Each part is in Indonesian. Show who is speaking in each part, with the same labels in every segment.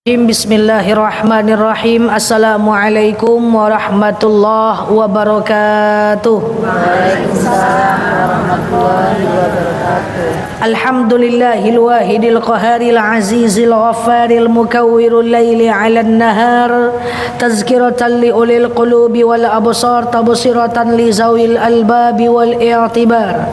Speaker 1: Bismillahirrahmanirrahim. Assalamualaikum warahmatullahi wabarakatuh.
Speaker 2: Waalaikumsalam warahmatullahi wabarakatuh.
Speaker 1: Alhamdulillahil wahidil qaharil azizil ghaffaril mukawwirul laili 'alan nahar tazkiratan li ulil qulubi wal absar tabsiratan li zawil albabi wal i'tibar.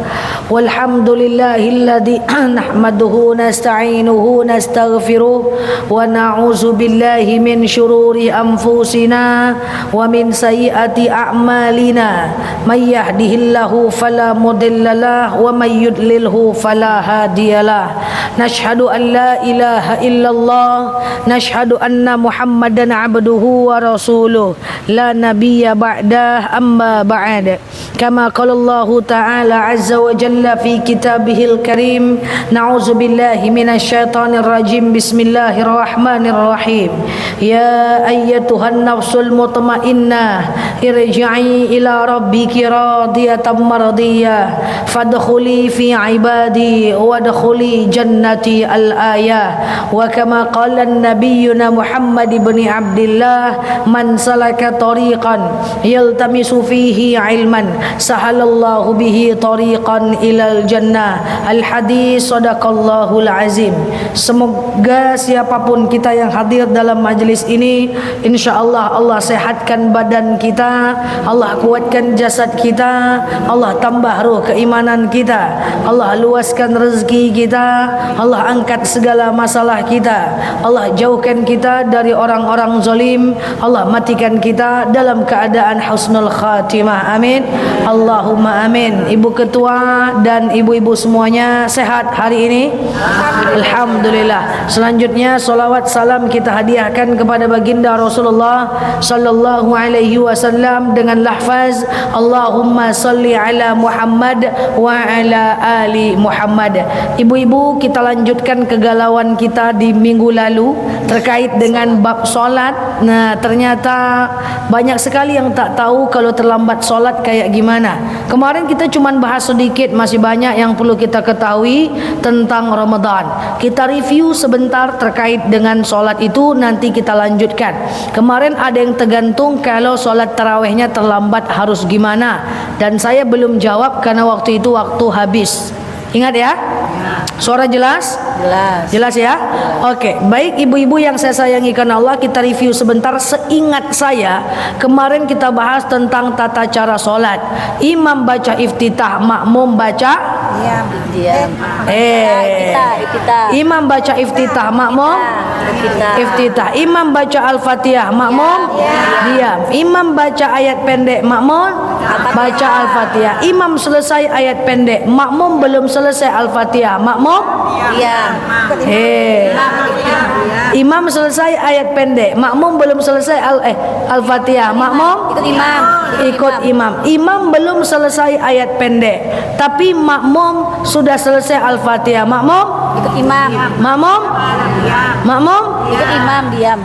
Speaker 1: Walhamdulillahilladzi nahmaduhu nasta'inuhu nastaghfiruh wa na'udzu billahi min syururi anfusina wa min sayyiati a'malina may yahdihillahu fala mudhillalah wa may yudlilhu fala hadiyalah. Nashhadu an la ilaha illallah nashhadu anna muhammadan abduhu wa rasuluh la nabiyya ba'dah amma ba'd. Kama qala Allah ta'ala azza wa jalla fi kitabihil karim, na'udzu billahi minasy syaithanir rajim. Bismillahirrahmanirrahim. Ya ayyatuhan nafsul mutmainnah irji'i ila rabbiki radiyatan mardiyah fadkhuli fi ibadi wadkhuli jannati al-ayah. Wa kama qala nabiyyuna Muhammad ibn Abdullah, man salaka tariqan yaltamisu fihi ilman sahalallahu bihi tariqan ilal jannah. Al-hadis sadaqallahul azim. Semoga siapapun kita yang hadir dalam majlis ini, insyaallah Allah sehatkan badan kita, Allah kuatkan jasad kita, Allah tambah ruh keimanan kita, Allah luaskan rezeki kita, Allah angkat segala masalah kita, Allah jauhkan kita dari orang-orang zalim, Allah matikan kita dalam keadaan husnul khatimah. Amin. Allahumma amin. Ibu ketua dan ibu-ibu semuanya sehat hari ini? Alhamdulillah. Selanjutnya salawat salam kita hadiahkan kepada baginda Rasulullah sallallahu alaihi wasallam dengan lafaz Allahumma salli ala Muhammad wa ala ali Muhammad. Ibu-ibu, kita lanjutkan kegalauan kita di minggu lalu terkait dengan bab solat. Nah, ternyata banyak sekali yang tak tahu kalau terlambat solat kayak gimana. Kemarin kita cuma bahas sedikit, masih banyak yang perlu kita ketahui tentang Ramadan. Kita review sebentar terkait dengan solat itu, nanti kita lanjutkan. Kemarin ada yang tergantung kalau solat tarawihnya terlambat harus gimana, dan saya belum jawab karena waktu itu waktu habis. Ingat ya? Suara jelas? Jelas ya? Oke, baik ibu-ibu yang saya sayangi karena Allah, kita review sebentar. Seingat saya kemarin kita bahas tentang tata cara solat. Imam baca iftitah, makmum baca
Speaker 2: Diam.
Speaker 1: Imam baca iftitah, makmum iftitah. Imam baca al-fatihah, makmum diam. Imam baca ayat pendek, makmum baca al-fatihah. Imam selesai ayat pendek, makmum belum selesai al-fatihah, makmum
Speaker 2: Diam.
Speaker 1: Imam selesai ayat pendek, makmum belum selesai al-fatihah, makmum ikut imam. Imam belum selesai ayat pendek, tapi makmum sudah selesai al-fatihah, makmum
Speaker 2: Ikut imam.
Speaker 1: Makmum
Speaker 2: Ikut imam, diam.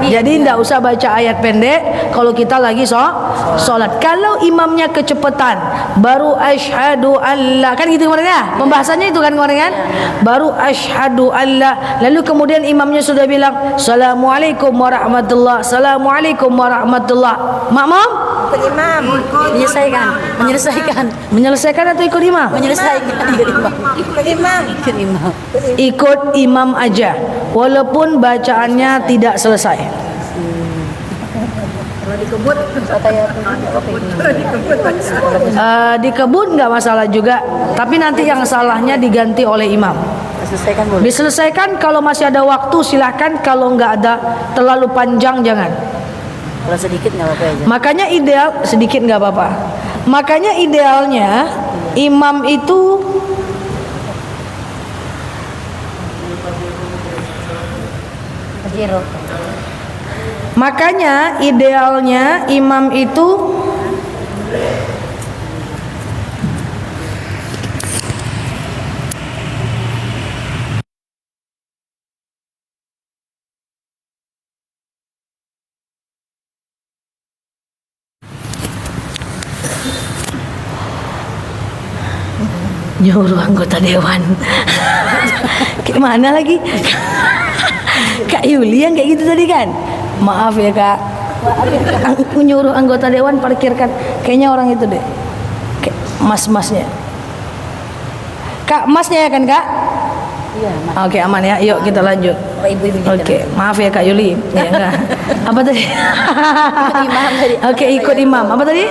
Speaker 1: Jadi tidak usah baca ayat pendek kalau kita lagi solat. Kalau imamnya kecepatan, baru asyhadu alla, kan gitu kemarin ya, pembahasannya itu kan kemarin kan, baru asyhadu alla, lalu kemudian imamnya sudah bilang assalamualaikum warahmatullah, assalamualaikum warahmatullah, makmum
Speaker 2: Ikut imam.
Speaker 1: menyelesaikan atau ikut imam? Ikut imam aja, walaupun bacaannya tidak selesai. Dikebut nggak masalah juga, tapi nanti yang salahnya diganti oleh imam. Diselesaikan kalau masih ada waktu silahkan, kalau nggak ada terlalu panjang jangan.
Speaker 2: Kalau sedikit nggak apa-apa aja.
Speaker 1: Makanya ideal sedikit nggak apa-apa. Makanya idealnya imam itu nyuruh anggota dewan. Gimana lagi? Kak Yuli yang kayak gitu tadi kan. Maaf ya Kak. Menyuruh anggota dewan parkirkan. Kayaknya orang itu deh. Mas-masnya. Kak, masnya ya kan Kak?
Speaker 2: Iya, Mas.
Speaker 1: Oke, aman ya. Yuk kita lanjut.
Speaker 2: Oh, ibu-ibu juga.
Speaker 1: Oke, maaf ya Kak Yuli. Ya enggak. Apa tadi?
Speaker 2: Imam tadi.
Speaker 1: Oke, ikut imam. Apa tadi?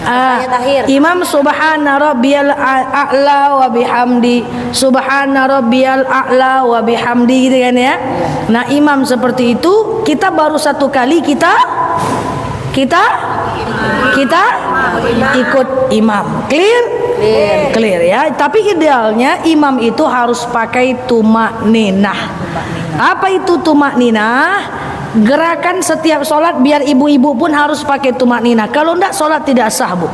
Speaker 2: Ayat akhir.
Speaker 1: Imam subhana rabbiyal a'la wa bihamdi. Subhana rabbiyal a'la wa bihamdi gitu kan ya. Nah, imam seperti itu kita baru satu kali kita ikut imam. Clear? Clear ya. Tapi idealnya imam itu harus pakai tumak ninah. Apa itu tumak ninah? Gerakan setiap sholat biar ibu-ibu pun harus pakai tumak ninah. Kalau enggak sholat tidak sah Bu.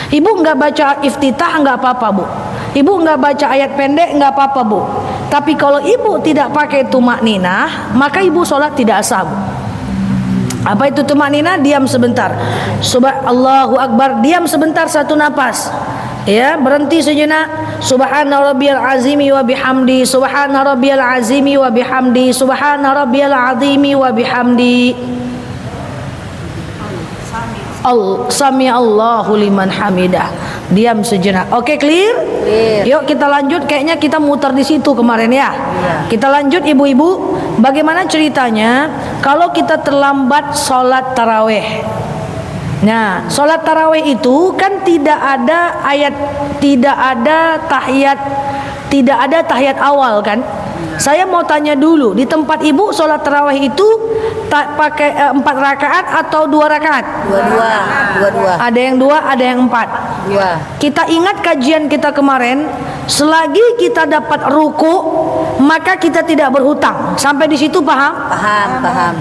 Speaker 1: Ibu enggak baca iftitah enggak apa-apa Bu. Ibu enggak baca ayat pendek enggak apa-apa Bu. Tapi kalau ibu tidak pakai tumak ninah, maka ibu sholat tidak sah Bu. Apa itu tumak ninah? Diam sebentar. Allahu Akbar. Diam sebentar satu napas. Ya, berhenti sejenak. Subhana rabbiyal azimi wa bihamdi. Subhana rabbiyal azimi wa bihamdi. Subhana rabbiyal azimi wa bihamdi. Sami Allahu liman hamidah. Diam sejenak. Oke, clear? Yuk kita lanjut. Kayaknya kita muter di situ kemarin ya. Kita lanjut ibu-ibu. Bagaimana ceritanya kalau kita terlambat sholat taraweh? Nah, sholat taraweh itu kan tidak ada tahiyat awal kan? Saya mau tanya dulu, di tempat ibu sholat taraweh itu tak pakai 4 rakaat atau 2 rakaat?
Speaker 2: Dua.
Speaker 1: Ada yang 2, ada yang 4.
Speaker 2: 2.
Speaker 1: Kita ingat kajian kita kemarin, selagi kita dapat ruku, maka kita tidak berhutang. Sampai di situ paham?
Speaker 2: Paham.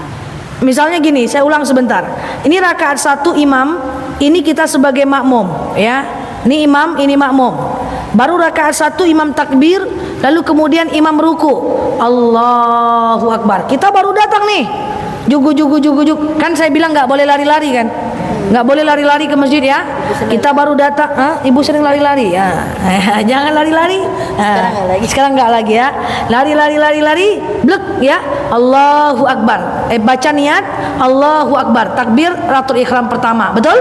Speaker 1: Misalnya gini, saya ulang sebentar. Ini rakaat 1 imam, ini kita sebagai makmum, ya. Ini imam, ini makmum. Baru rakaat 1 imam takbir, lalu kemudian imam ruku. Allahu Akbar. Kita baru datang nih. Jugu. Kan saya bilang nggak boleh lari-lari kan? Nggak boleh lari-lari ke masjid ya. Kita baru datang. Ibu sering lari-lari ya. Jangan lari-lari. Sekarang nggak lagi ya. Lari, blek ya. Allahu Akbar. Baca niat. Allahu Akbar. Takbir ratul ikhram pertama. Betul?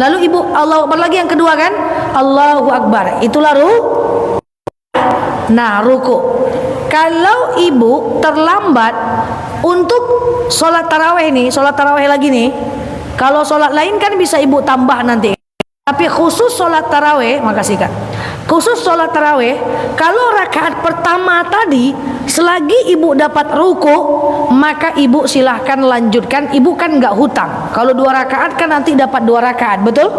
Speaker 1: Lalu ibu Allahu Akbar lagi yang kedua kan? Allahu Akbar. Itulah ruku. Kalau ibu terlambat untuk sholat taraweh nih, sholat taraweh lagi nih. Kalau sholat lain kan bisa ibu tambah nanti. Tapi khusus sholat taraweh, makasih Kak. Khusus sholat taraweh, kalau rakaat pertama tadi, selagi ibu dapat ruku, maka ibu silahkan lanjutkan. Ibu kan nggak hutang. Kalau 2 rakaat kan nanti dapat 2 rakaat, betul?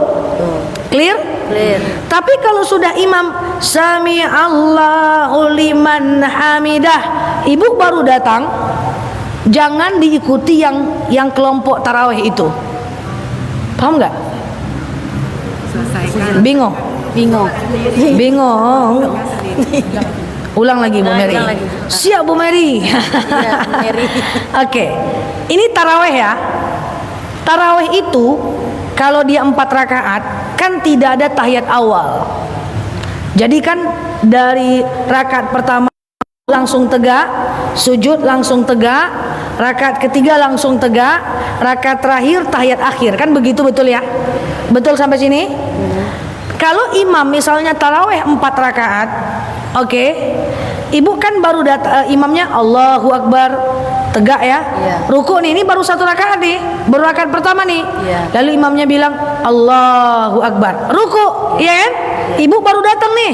Speaker 1: Clear? Tapi kalau sudah imam Sami Allahu liman hamidah, ibu baru datang, jangan diikuti yang kelompok taraweh itu. Paham nggak? Bingung. Ulang lagi Bu Mary. Siap Bu Mary. Oke. Ini taraweh ya. Taraweh itu kalau dia 4 rakaat kan tidak ada tahiyat awal. Jadi kan dari rakaat pertama langsung tegak, sujud langsung tegak, rakaat ketiga langsung tegak, rakaat terakhir tahiyat akhir. Kan begitu, betul ya? Betul sampai sini? Kalau imam misalnya taraweh 4 rakaat, oke. Ibu kan baru imamnya Allahu Akbar, tegak ya. Ruku nih, ini baru 1 rakaat nih, baru rakaat pertama nih. Lalu imamnya bilang Allahu Akbar, ruku, ya kan? Ibu baru datang nih,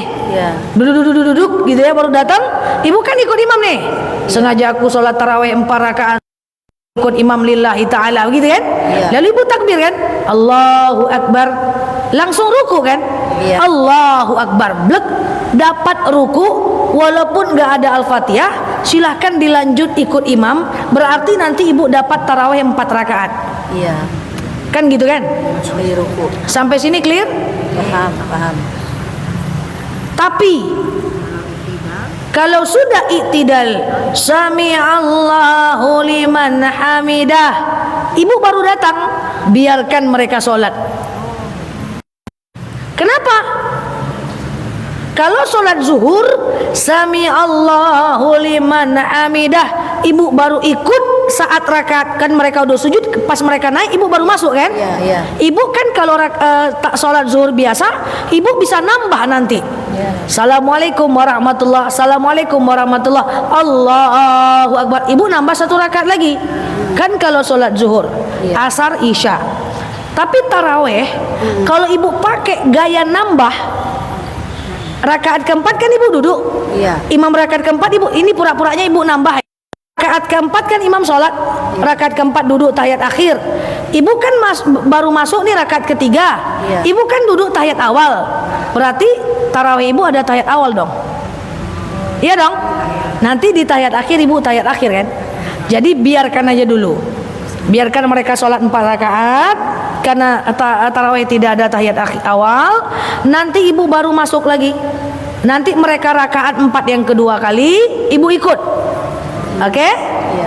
Speaker 1: duduk gitu ya, baru datang. Ibu kan ikut imam nih. Sengaja aku sholat taraweh 4 rakaat, ikut imam lillahi ta'ala, gitu kan? Lalu ibu takbir kan, Allahu Akbar, langsung ruku kan? Allahu Akbar, blek, dapat ruku. Walaupun nggak ada al-fatihah, silahkan dilanjut ikut imam. Berarti nanti ibu dapat taraweh 4 rakaat. Kan gitu kan? Sampai sini clear?
Speaker 2: Paham.
Speaker 1: Tapi kalau sudah iktidal, Sami Allahu liman hamidah, ibu baru datang, biarkan mereka sholat. Kenapa? Kalau sholat zuhur, sami Allahu liman hamidah, ibu baru ikut saat rakaat, kan mereka udah sujud, pas mereka naik ibu baru masuk kan?
Speaker 2: Iya, iya.
Speaker 1: Ibu kan kalau tak sholat zuhur biasa, ibu bisa nambah nanti. Assalamualaikum warahmatullah, assalamualaikum warahmatullah, Allahu akbar. Ibu nambah 1 rakaat lagi. Kan kalau sholat zuhur, asar, isya. Tapi taraweh, kalau ibu pakai gaya nambah, rakaat keempat kan ibu duduk.
Speaker 2: Iya.
Speaker 1: Imam rakaat keempat ibu, ini pura-puranya ibu nambah. Rakaat keempat kan imam sholat, rakaat keempat duduk tahiyat akhir. Ibu kan baru masuk nih rakaat ketiga. Ibu kan duduk tahiyat awal. Berarti tarawih ibu ada tahiyat awal dong. Iya dong. Nanti di tahiyat akhir ibu tahiyat akhir kan. Jadi biarkan aja dulu. Biarkan mereka sholat 4 rakaat. Karena tarawih tidak ada tahiyat awal. Nanti ibu baru masuk lagi. Nanti mereka rakaat 4 yang kedua kali, ibu ikut. Oke?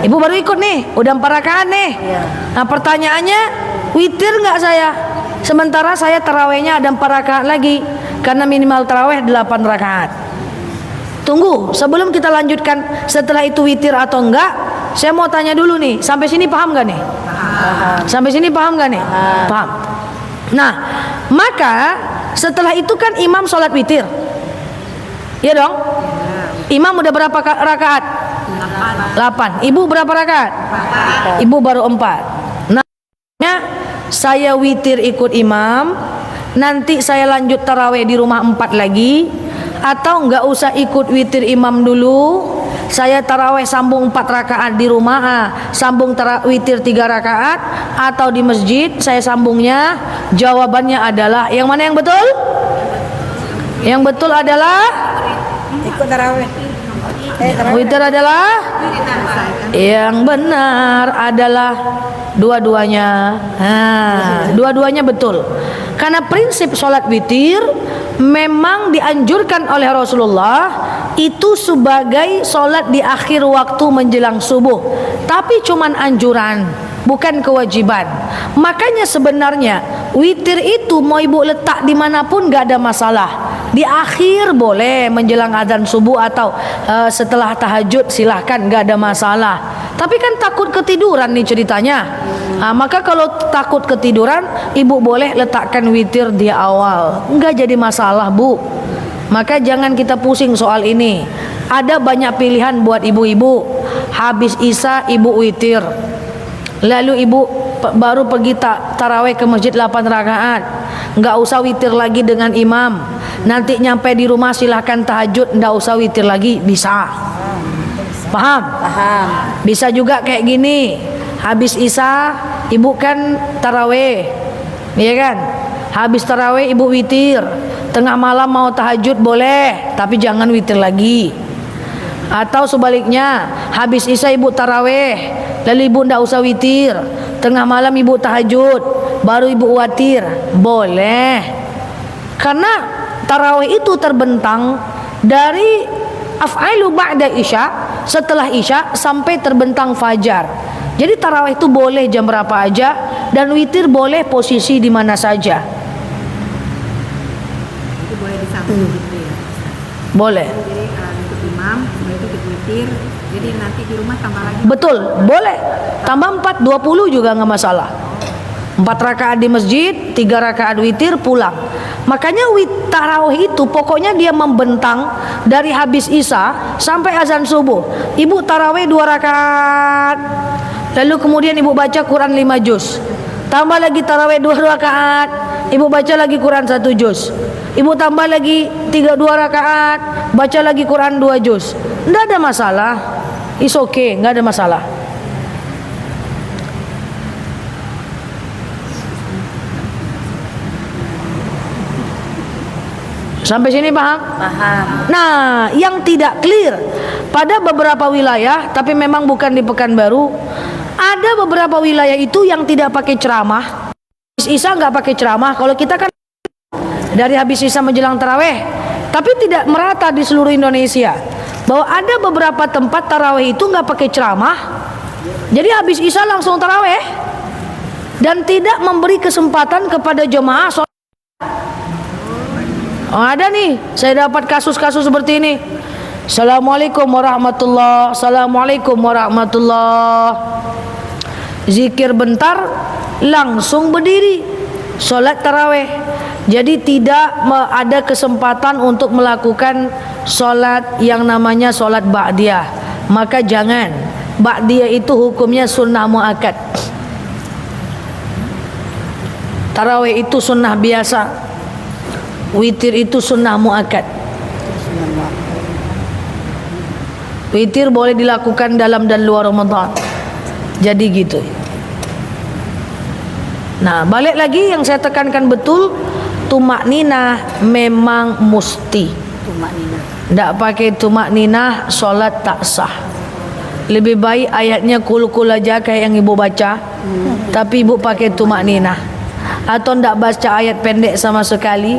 Speaker 1: Ibu baru ikut nih, udah 4 rakaat nih. Nah pertanyaannya, witir nggak saya? Sementara saya tarawihnya ada 4 rakaat lagi, karena minimal tarawih 8 rakaat. Tunggu, sebelum kita lanjutkan setelah itu witir atau enggak, saya mau tanya dulu nih, sampai sini paham gak nih? Paham. Sampai sini paham gak nih? Paham. Nah, maka setelah itu kan imam sholat witir. Iya dong? Imam udah berapa rakaat? 8. Ibu berapa rakaat? 4. Ibu baru 4. Nah, saya witir ikut imam, nanti saya lanjut tarawih di rumah 4 lagi, atau nggak usah ikut witir imam dulu, saya tarawih sambung 4 rakaat di rumah, sambung witir 3 rakaat, atau di masjid saya sambungnya? Jawabannya adalah yang mana yang betul? Yang betul adalah
Speaker 2: Ikut tarawih.
Speaker 1: witir adalah yang benar adalah dua-duanya. Dua-duanya betul. Karena prinsip sholat witir memang dianjurkan oleh Rasulullah itu sebagai sholat di akhir waktu menjelang subuh. Tapi cuman anjuran, bukan kewajiban. Makanya sebenarnya witir itu mau ibu letak dimanapun gak ada masalah. Di akhir boleh menjelang azan subuh atau setelah tahajud silahkan, gak ada masalah. Tapi kan takut ketiduran nih ceritanya. Maka kalau takut ketiduran, ibu boleh letakkan witir di awal, nggak jadi masalah bu. Maka jangan kita pusing soal ini. Ada banyak pilihan buat ibu-ibu. Habis isya ibu witir, lalu ibu baru pergi tarawih ke masjid 8 rakaat, nggak usah witir lagi dengan imam. Nanti nyampe di rumah silahkan tahajud, nggak usah witir lagi, bisa. Paham?
Speaker 2: Paham.
Speaker 1: Bisa juga kayak gini. Habis isya ibu kan tarawih, iya kan? Habis tarawih ibu witir. Tengah malam mau tahajud boleh, tapi jangan witir lagi. Atau sebaliknya, habis isya ibu tarawih, lalu ibu ndak usah witir. Tengah malam ibu tahajud, baru ibu witir, boleh. Karena tarawih itu terbentang dari af'ailu ba'da isya, setelah isya sampai terbentang fajar. Jadi tarawih itu boleh jam berapa aja, dan witir boleh posisi di mana saja.
Speaker 3: Itu boleh disambung gitu ya.
Speaker 1: Boleh.
Speaker 3: Jadi ikut imam, setelah itu ikut witir. Jadi nanti di rumah tambah lagi.
Speaker 1: Betul, boleh. Tambah 4, 20 juga nggak masalah. 4 rakaat di masjid, 3 rakaat witir, pulang. Makanya tarawih itu pokoknya dia membentang dari habis isya sampai azan subuh. Ibu tarawih 2 rakaat, lalu kemudian ibu baca Quran 5 juz. Tambah lagi tarawih 2 rakaat, ibu baca lagi Quran 1 juz. Ibu tambah lagi 2 rakaat, baca lagi Quran 2 juz. Nggak ada masalah. It's okay, nggak ada masalah. Sampai sini paham?
Speaker 2: Paham.
Speaker 1: Nah, yang tidak clear pada beberapa wilayah, tapi memang bukan di Pekanbaru, ada beberapa wilayah itu yang tidak pakai ceramah. Habis isya nggak pakai ceramah. Kalau kita kan dari habis isya menjelang taraweh, tapi tidak merata di seluruh Indonesia. Bahwa ada beberapa tempat taraweh itu nggak pakai ceramah, jadi habis isya langsung taraweh dan tidak memberi kesempatan kepada jemaah sholat. Oh, ada nih, saya dapat kasus-kasus seperti ini. Assalamualaikum warahmatullah, assalamualaikum warahmatullah. Zikir bentar, langsung berdiri, sholat taraweh. Jadi tidak ada kesempatan untuk melakukan sholat yang namanya sholat ba'diyah. Maka jangan. Ba'diyah itu hukumnya sunnah muakkad. Taraweh itu sunnah biasa. Witir itu sunnah muakkad. Witir boleh dilakukan dalam dan luar Ramadan. Jadi gitu. Nah, balik lagi yang saya tekankan betul, tumak ninah memang musti. Tidak pakai tumak ninah, solat tak sah. Lebih baik ayatnya kul-kul aja kayak yang ibu baca, tapi ibu pakai tumak ninah. Atau tidak baca ayat pendek sama sekali,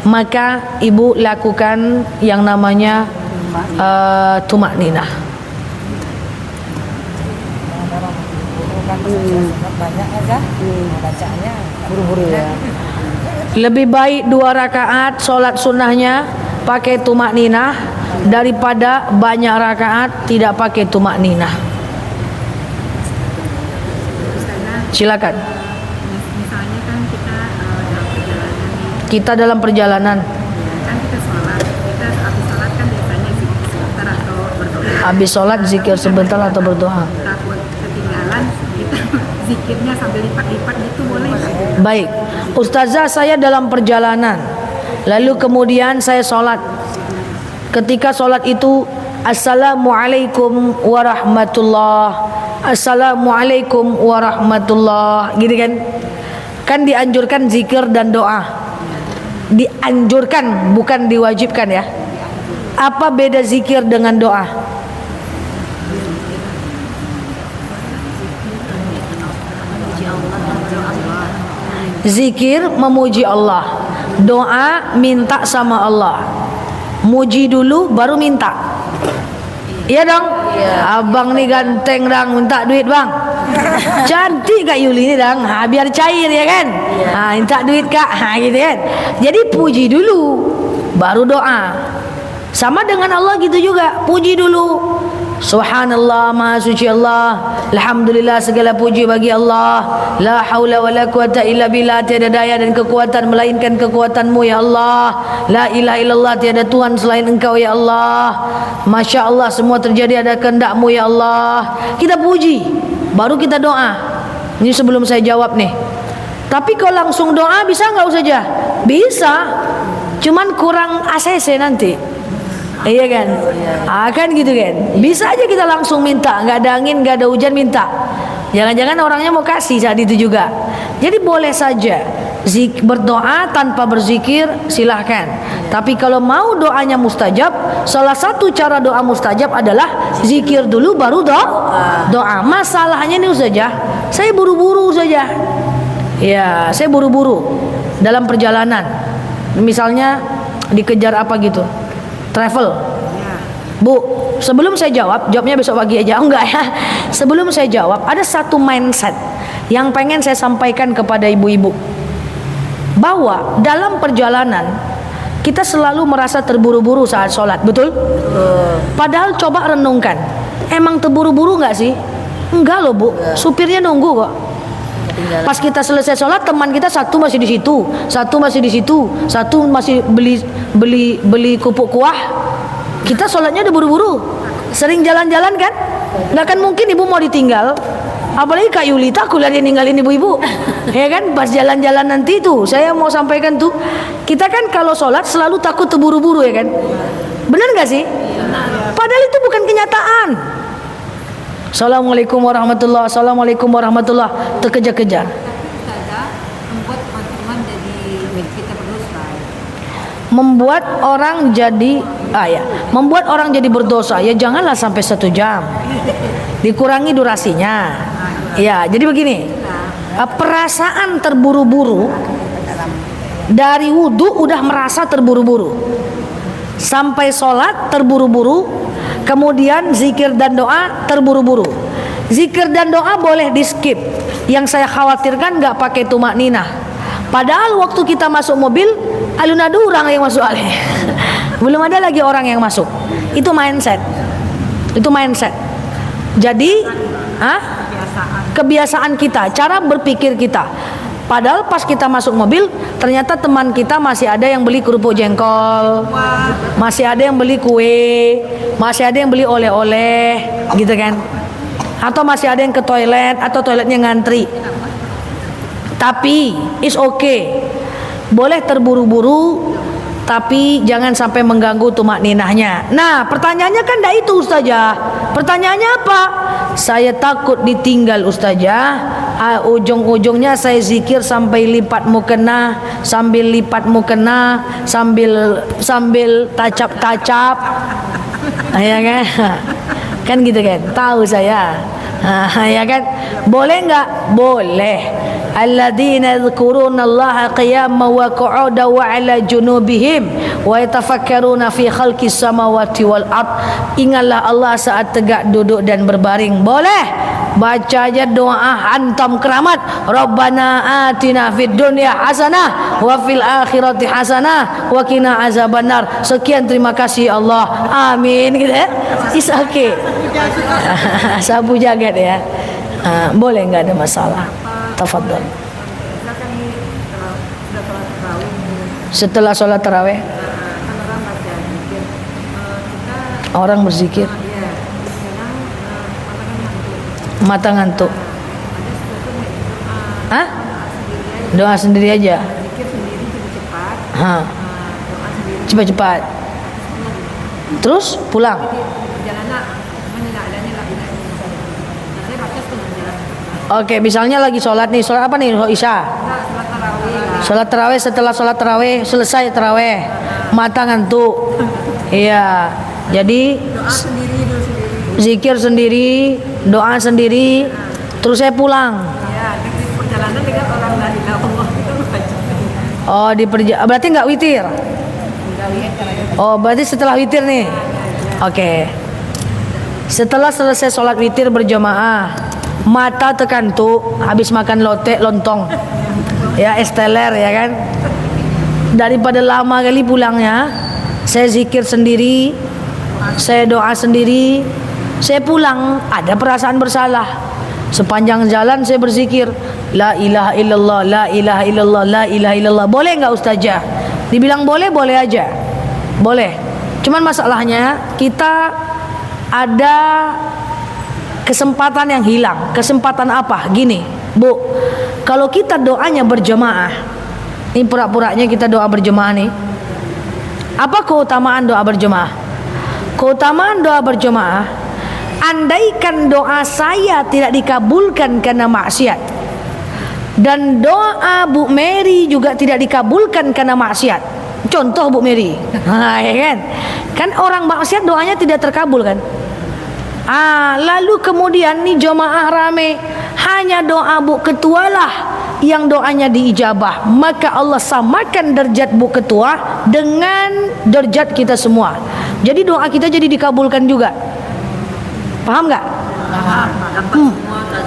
Speaker 1: maka ibu lakukan yang namanya tumak ninah.
Speaker 2: Banyak aja bacanya buru-buru ya.
Speaker 1: Lebih baik 2 rakaat solat sunnahnya pakai tumak ninah daripada banyak rakaat tidak pakai tumak ninah. Silakan.
Speaker 3: Misalnya kan kita dalam perjalanan nih,
Speaker 1: Kita dalam perjalanan,
Speaker 3: kan kita sholat, kita habis sholat kan biasanya zikir sebentar atau berdoa.
Speaker 1: habis sholat zikir sebentar atau berdoa.
Speaker 3: Takut ketinggalan, kita zikirnya sambil lipat-lipat gitu boleh nggak?
Speaker 1: Baik, Ustazah, saya dalam perjalanan, lalu kemudian saya sholat. Ketika sholat itu, Assalamualaikum warahmatullah, Assalamualaikum warahmatullah, gitu kan? Kan dianjurkan zikir dan doa. Dianjurkan, bukan diwajibkan ya. Apa beda zikir dengan doa? Zikir memuji Allah, doa minta sama Allah. Muji dulu baru minta. Iya dong? Abang nih ganteng dang, minta duit bang. Cantik Kak Yuli nih dang, biar cair ya kan? Minta duit Kak, gitu kan? Jadi puji dulu, baru doa. Sama dengan Allah gitu juga, puji dulu. Subhanallah, maha suci Allah, alhamdulillah, segala puji bagi Allah. La haula wala quwata illa billah, tiada daya dan kekuatan melainkan kekuatanmu ya Allah. La ilaha illallah, tiada Tuhan selain Engkau ya Allah. Masya Allah, semua terjadi ada kehendakmu ya Allah. Kita puji, baru kita doa. Ini sebelum saya jawab nih. Tapi kalau langsung doa bisa nggak Ustazah? Bisa, cuman kurang ACC nanti. Iya kan? Kan gitu kan? Bisa aja kita langsung minta, nggak ada angin, nggak ada hujan, minta. Jangan-jangan orangnya mau kasih saat itu juga. Jadi boleh saja berdoa tanpa berzikir, silahkan. Tapi kalau mau doanya mustajab, salah satu cara doa mustajab adalah zikir dulu baru doa. Masalahnya nih Ustazah, saya buru-buru saja. Ya, saya buru-buru dalam perjalanan. Misalnya dikejar apa gitu, travel. Bu, sebelum saya jawabnya besok pagi aja. Enggak ya. Sebelum saya jawab, ada satu mindset yang pengen saya sampaikan kepada ibu-ibu. Bahwa dalam perjalanan kita selalu merasa terburu-buru saat sholat, betul? Padahal coba renungkan, emang terburu-buru nggak sih? Enggak loh Bu, supirnya nunggu kok. Pas kita selesai sholat, teman kita satu masih di situ, satu masih di situ, satu masih beli kupuk kuah. Kita sholatnya udah buru-buru. Sering jalan-jalan kan? Nggak kan mungkin ibu mau ditinggal. Apalagi Kak Yulita kuliah dia ninggalin ibu-ibu. Ya kan? Pas jalan-jalan nanti tuh, saya mau sampaikan tuh, kita kan kalau sholat selalu takut terburu-buru ya kan? Benar nggak sih? Padahal itu bukan kenyataan. Assalamualaikum warahmatullah, assalamualaikum warahmatullah, terkejar-kejar. Membuat orang jadi membuat orang jadi berdosa. Ya janganlah sampai 1 jam. Dikurangi durasinya. Ya, jadi begini. Perasaan terburu-buru dari wudhu udah merasa terburu-buru. Sampai sholat terburu-buru. Kemudian zikir dan doa terburu-buru. Zikir dan doa boleh di skip. Yang saya khawatirkan nggak pakai tumak ninah. Padahal waktu kita masuk mobil, alun ada orang yang masuk ale. Belum ada lagi orang yang masuk. Itu mindset. Itu mindset. Jadi, kebiasaan kita, cara berpikir kita. Padahal pas kita masuk mobil, ternyata teman kita masih ada yang beli kerupuk jengkol, masih ada yang beli kue, masih ada yang beli oleh-oleh, gitu kan? Atau masih ada yang ke toilet, atau toiletnya ngantri. Tapi it's okay, boleh terburu-buru, tapi jangan sampai mengganggu tumak ninahnya. Nah, pertanyaannya kan dah itu Ustazah. Pertanyaannya apa? Saya takut ditinggal Ustazah. Ujung-ujungnya saya zikir sampai lipat mukena, sambil lipat mukena, sambil tacap-tacap. Ya kan? Kan gitu kan? Tahu saya. Ya kan? Boleh enggak? Boleh. Alladzina yadhkuruna Allaha qiyaman wa qu'udan wa 'ala junubihim wa yatafakkaruna fi khalqis samawati wal ard. Ingatlah Allah saat tegak duduk dan berbaring. Boleh. Baca aja doa hantam keramat. Rabbana atina fid dunya hasanah wa fil akhirati hasanah wa qina azabannar. Sekian, terima kasih Allah. Amin gitu ya. Is okay. Sabu jagat ya. Boleh, enggak ada masalah. Tafadhol. Setelah sholat tarawih orang berzikir, mata ngantuk. Hah? Doa sendiri aja. Cepat-cepat. Terus pulang. Oke, misalnya lagi sholat nih, sholat apa nih? Isya. Sholat tarawih, setelah sholat tarawih, selesai tarawih, mata ngantuk. Iya, jadi zikir sendiri, doa sendiri, terus saya pulang. Oh, berarti nggak witir? Oh, berarti setelah witir nih. Oke. Setelah selesai sholat witir berjamaah, mata terkantuk, habis makan lontong, ya es teler ya kan. Daripada lama kali pulangnya, saya zikir sendiri, saya doa sendiri, saya pulang. Ada perasaan bersalah. Sepanjang jalan saya berzikir, la ilaha illallah, la ilaha illallah, la ilaha illallah. Boleh nggak Ustazah? Dibilang boleh, boleh aja, boleh. Cuman masalahnya kita ada kesempatan yang hilang. Kesempatan apa? Gini, Bu, kalau kita doanya berjemaah, ini pura-puranya kita doa berjemaah nih. Apa keutamaan doa berjemaah? Keutamaan doa berjemaah, andaikan doa saya tidak dikabulkan karena maksiat, dan doa Bu Mary juga tidak dikabulkan karena maksiat. Contoh Bu Mary, ya kan? Kan orang maksiat doanya tidak terkabul kan? Lalu kemudian nih jemaah rame, hanya doa Bu Ketua lah yang doanya diijabah, maka Allah samakan derajat Bu Ketua dengan derajat kita semua. Jadi doa kita jadi dikabulkan juga. Paham nggak?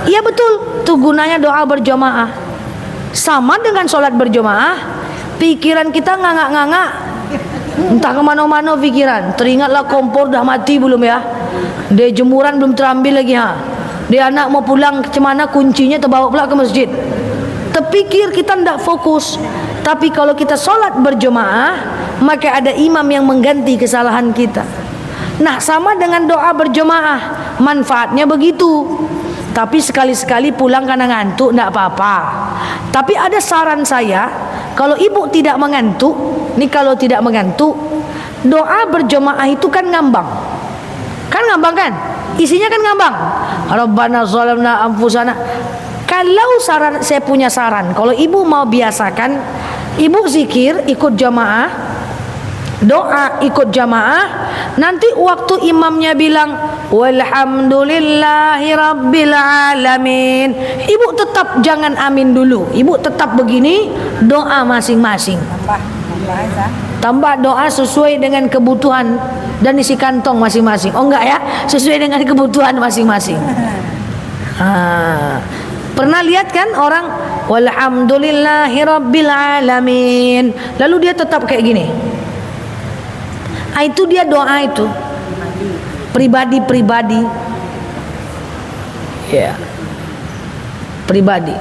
Speaker 1: Iya betul. Itu gunanya doa berjamaah. Sama dengan sholat berjamaah, pikiran kita ngangak-ngangak, entah kemana-mana pikiran. Teringatlah kompor dah mati belum ya? Dia jemuran belum terambil lagi ha. Dia anak mau pulang ke mana, kuncinya terbawa pula ke masjid. Terpikir kita tidak fokus. Tapi kalau kita sholat berjemaah, maka ada imam yang mengganti kesalahan kita. Nah, sama dengan doa berjemaah, manfaatnya begitu. Tapi sekali-sekali pulang karena ngantuk tidak apa-apa. Tapi ada saran saya, kalau ibu tidak mengantuk, nih kalau tidak mengantuk, doa berjemaah itu kan ngambang. Kan ngambang kan? Isinya kan ngambang. Rabbana zalamna anfusana. Kalau saran, saya punya saran, kalau ibu mau biasakan, ibu zikir ikut jamaah, doa ikut jamaah, nanti waktu imamnya bilang walhamdulillahi rabbil alamin, ibu tetap jangan amin dulu, ibu tetap begini, doa masing-masing. Tambah doa sesuai dengan kebutuhan dan isi kantong masing-masing. Oh enggak ya, sesuai dengan kebutuhan masing-masing. Pernah lihat kan orang walhamdulillahirabbil alamin, lalu dia tetap kayak gini. Itu dia doa itu pribadi. Ya. Pribadi.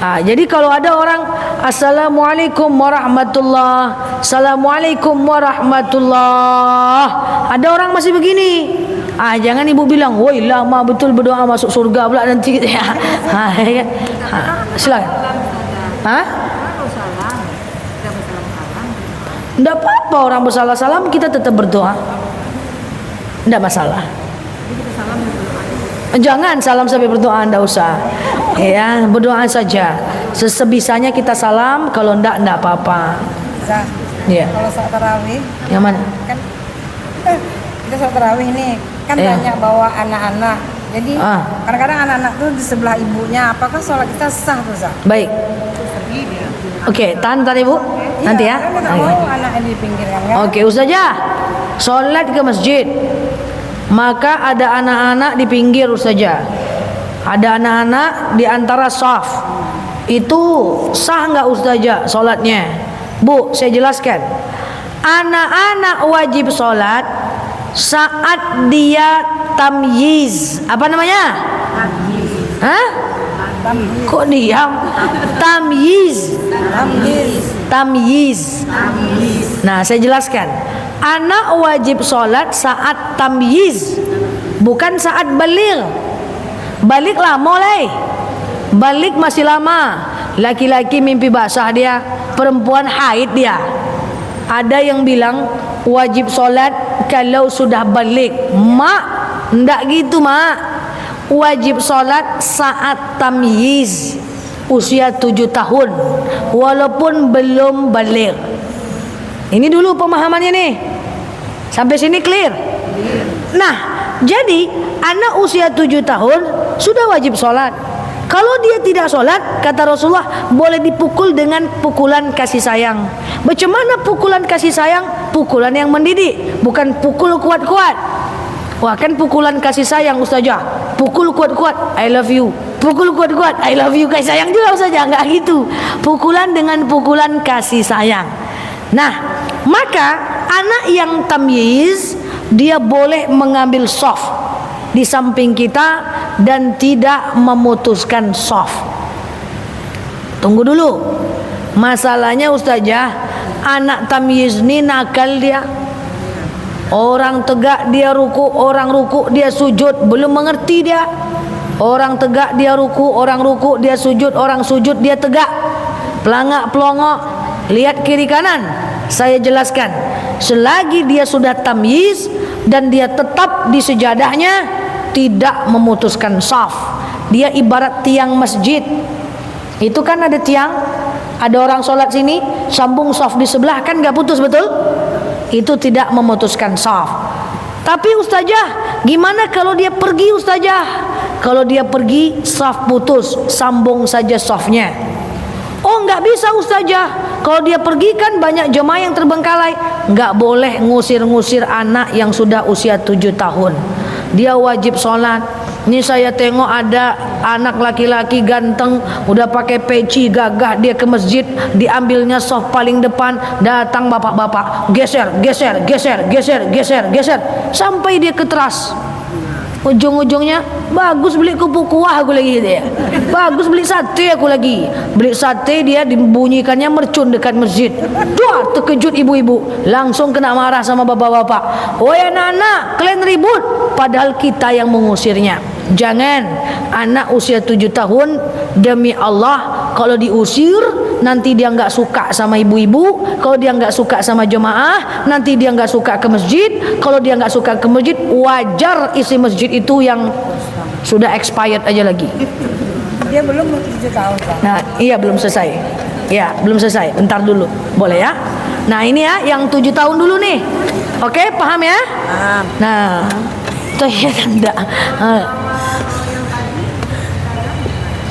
Speaker 1: Jadi kalau ada orang assalamualaikum warahmatullah, assalamualaikum warahmatullah, ada orang masih begini, jangan ibu bilang, woi lama betul berdoa masuk surga pula nanti. Silakan. Tidak apa-apa orang bersalah salam, kita tetap berdoa, tidak masalah. Jangan salam sampai berdoa, tidak usah. Ya, berdoa saja. Sesebisanya kita salam, kalau enggak apa-apa. Ya.
Speaker 2: Kalau saat tarawih,
Speaker 1: yang mana?
Speaker 2: Kan kita saat tarawih ini kan banyak bawa anak-anak. Jadi kadang-kadang anak-anak tuh di sebelah ibunya. Apakah sholat kita sah tuh, Zah?
Speaker 1: Baik. Oke, tahan Ibu. Nanti ya.
Speaker 2: Kan kita mau anaknya di pinggir kan?
Speaker 1: Oke, Ustazah. Sholat ke masjid, maka ada anak-anak di pinggir Ustazah. Ada anak-anak di antara shaf. Itu sah nggak Ustazah sholatnya? Bu, saya jelaskan. Anak-anak wajib sholat saat dia tamyiz. Apa namanya? Hah? Kok diam? Tamyiz. Nah, saya jelaskan. Anak wajib sholat saat tamyiz, bukan saat baligh. Balik lama mulai. Balik masih lama. Laki-laki mimpi basah dia, perempuan haid dia. Ada yang bilang wajib sholat kalau sudah balik. Mak, ndak gitu mak. Wajib sholat saat tamyiz, usia 7 tahun, walaupun belum balik. Ini dulu pemahamannya nih. Sampai sini clear? Nah, jadi anak usia 7 tahun sudah wajib sholat. Kalau dia tidak sholat, kata Rasulullah, boleh dipukul dengan pukulan kasih sayang. Bagaimana pukulan kasih sayang? Pukulan yang mendidik, bukan pukul kuat-kuat. Wah, kan pukulan kasih sayang Ustazah. Pukul kuat-kuat, I love you. Pukul kuat-kuat, I love you. Kasih sayang juga Ustazah, enggak gitu. Pukulan dengan pukulan kasih sayang. Nah, maka anak yang tamyiz, dia boleh mengambil soft di samping kita dan tidak memutuskan soft. Tunggu dulu. Masalahnya Ustazah, anak tamyiz ini nakal dia. Orang tegak dia ruku, orang ruku dia sujud, belum mengerti dia. Orang tegak dia ruku, orang ruku dia sujud, orang sujud dia tegak. Pelangak pelongok, lihat kiri kanan. Saya jelaskan, selagi dia sudah tamyiz dan dia tetap di sejadahnya, tidak memutuskan saf. Dia ibarat tiang masjid. Itu kan ada tiang, ada orang sholat sini, sambung saf di sebelah, kan gak putus, betul? Itu tidak memutuskan saf. Tapi Ustazah, gimana kalau dia pergi Ustazah? Kalau dia pergi, saf putus, sambung saja safnya. Oh, nggak bisa Ustazah. Kalau dia pergi kan banyak jemaah yang terbengkalai. Nggak boleh ngusir-ngusir anak yang sudah usia 7 tahun. Dia wajib sholat. Ini saya tengok ada anak laki-laki ganteng, udah pakai peci gagah, dia ke masjid, diambilnya soft paling depan, datang bapak-bapak, geser, sampai dia ke teras. Ujung-ujungnya, bagus beli kupu kuah aku lagi dia. Bagus beli sate aku lagi. Beli sate dia dibunyikannya mercun dekat masjid. Duh, terkejut ibu-ibu. Langsung kena marah sama bapak-bapak. Woi anak-anak, kalian ribut. Padahal kita yang mengusirnya. Jangan. Anak usia 7 tahun, demi Allah, kalau diusir, nanti dia nggak suka sama ibu-ibu. Kalau dia nggak suka sama jemaah, nanti dia nggak suka ke masjid. Kalau dia nggak suka ke masjid, wajar isi masjid itu yang sudah expired aja lagi.
Speaker 2: Dia belum 7 tahun Pak.
Speaker 1: Nah, iya belum selesai. Ya, belum selesai. Bentar dulu. Boleh ya? Nah, ini ya yang 7 tahun dulu nih. Oke, paham ya?
Speaker 2: Paham.
Speaker 1: Nah, itu ya enggak.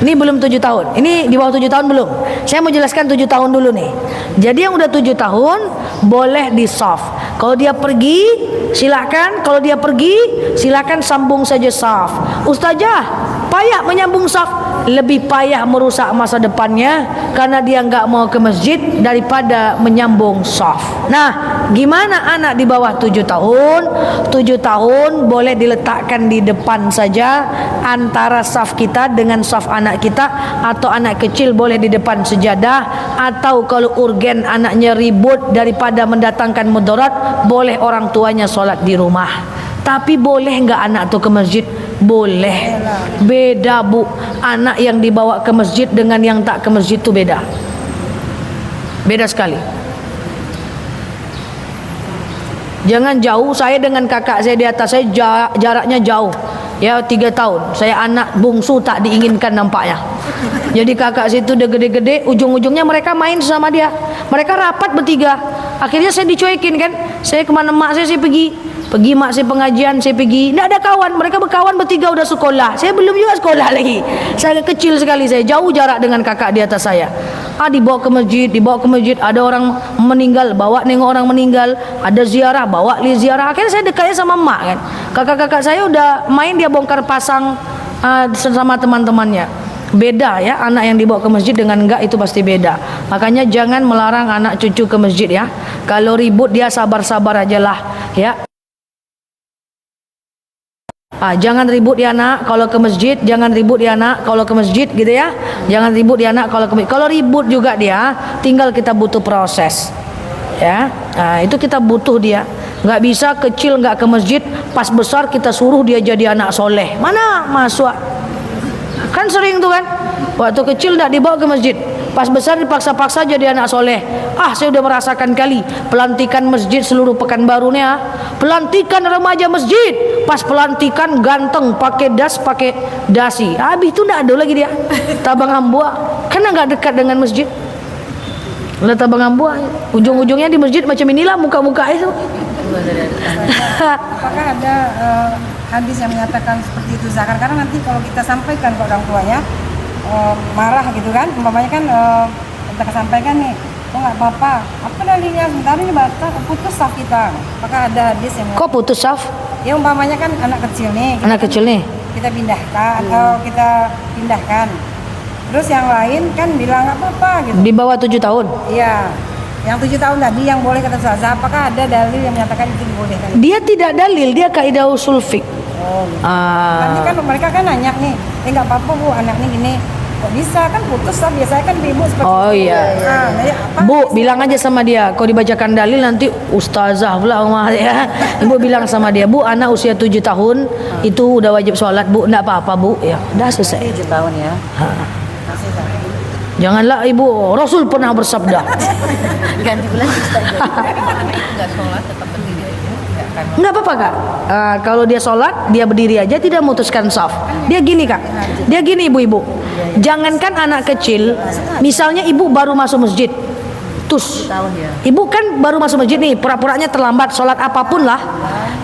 Speaker 1: Ini belum 7 tahun. Ini di bawah 7 tahun belum. Saya mau jelaskan 7 tahun dulu nih. Jadi yang udah 7 tahun boleh di soft. Kalau dia pergi, silakan. Kalau dia pergi, silakan sambung saja soft. Ustazah, payah menyambung saf, lebih payah merusak masa depannya karena dia nggak mau ke masjid daripada menyambung saf. Nah, gimana anak di bawah 7 tahun? 7 tahun boleh diletakkan di depan saja antara saf kita dengan saf anak kita, atau anak kecil boleh di depan sejadah, atau kalau urgen anaknya ribut daripada mendatangkan mudarat, boleh orang tuanya sholat di rumah. Tapi boleh nggak anak tuh ke masjid? Boleh. Beda bu, anak yang dibawa ke masjid dengan yang tak ke masjid tuh beda. Beda sekali. Jangan jauh. Saya dengan kakak saya di atas saya jaraknya jauh. Ya 3 tahun. Saya anak bungsu tak diinginkan nampaknya. Jadi kakak situ udah gede-gede, ujung-ujungnya mereka main sama dia. Mereka rapat bertiga. Akhirnya saya dicuekin kan. Saya kemana mak saya pergi mak saya pengajian, saya pergi. Tidak ada kawan, mereka berkawan bertiga udah sekolah. Saya belum juga sekolah lagi. Saya kecil sekali, saya jauh jarak dengan kakak di atas saya. Dibawa ke masjid, ada orang meninggal, bawa nengok orang meninggal, ada ziarah, bawa li ziarah. Akhirnya saya dekatnya sama mak kan. Kakak-kakak saya udah main, dia bongkar pasang sama teman-temannya. Beda ya, anak yang dibawa ke masjid dengan enggak itu pasti beda. Makanya jangan melarang anak cucu ke masjid ya. Kalau ribut dia sabar-sabar aja lah ya. Jangan ribut dia anak kalau ke masjid, jangan ribut dia anak kalau ke masjid gitu ya. Jangan ribut dia anak kalau ke masjid. Kalau ribut juga dia, tinggal kita butuh proses. Ya. Itu kita butuh dia. Nggak bisa kecil nggak ke masjid, pas besar kita suruh dia jadi anak soleh. Mana masuk? Kan sering tuh kan. Waktu kecil nggak dibawa ke masjid, pas besar dipaksa-paksa jadi anak soleh. Saya udah merasakan kali pelantikan masjid seluruh Pekanbaru nih ya. Pelantikan remaja masjid, pas pelantikan ganteng, pakai das, pakai dasi. Habis itu nggak ada lagi dia. Tabang Ambua, karena nggak dekat dengan masjid. Udah Tabang Ambua, ujung-ujungnya di masjid macam inilah muka-muka itu.
Speaker 2: Apakah ada hadis yang menyatakan seperti itu Zakar? Karena nanti kalau kita sampaikan ke orang tuanya marah gitu kan, umpamanya kan kita sampaikan nih, nggak apa-apa, apa dalilnya, sebentar ini batal putus saf kita. Apakah ada hadis yang
Speaker 1: kok putus saf?
Speaker 2: Ya umpamanya kan anak kecil nih, kita pindahkan atau kita pindahkan, terus yang lain kan bilang nggak apa-apa gitu,
Speaker 1: di bawah 7 tahun.
Speaker 2: Iya, yang 7 tahun tadi yang boleh kata Ustazah. Apakah ada dalil yang menyatakan itu dibolehkan?
Speaker 1: Dia tidak dalil, dia kaidah usul fiqh.
Speaker 2: Nanti kan mereka kan nanya nih, nggak apa-apa bu, anak nih gini, kok bisa kan putus lah, biasanya kan ibu seperti itu.
Speaker 1: Iya. Bu, bilang aja sama dia, kalau dibacakan dalil nanti ustazah pula ya. Ibu bilang sama dia, bu, anak usia 7 tahun itu udah wajib sholat bu, enggak apa-apa bu, ya udah selesai.
Speaker 2: 7 tahun ya.
Speaker 1: Janganlah ibu, Rasul pernah bersabda.
Speaker 3: Ganti bulan nggak sholat tetap berdiri aja.
Speaker 1: Enggak apa-apa kak. Kalau dia sholat, dia berdiri aja, tidak memutuskan saf. Dia gini kak, dia gini ibu-ibu. Jangankan anak kecil, misalnya ibu baru masuk masjid, ibu kan baru masuk masjid nih, pura-puranya terlambat sholat apapun lah.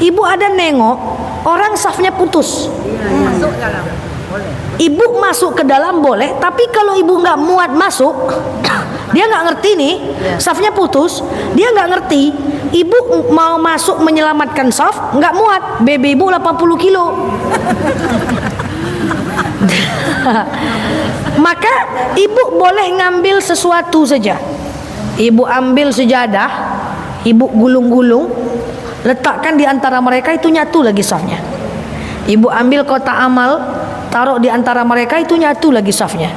Speaker 1: Ibu ada nengok orang safnya putus.
Speaker 3: Masuk dalam boleh.
Speaker 1: Ibu masuk ke dalam boleh, tapi kalau ibu nggak muat masuk, dia nggak ngerti nih, safnya putus, dia nggak ngerti. Ibu mau masuk menyelamatkan saf, nggak muat, BB ibu 80 kilo. Maka ibu boleh ngambil sesuatu saja. Ibu ambil sejadah, ibu gulung-gulung, letakkan di antara mereka, itu nyatu lagi safnya. Ibu ambil kotak amal, taruh di antara mereka, itu nyatu lagi safnya.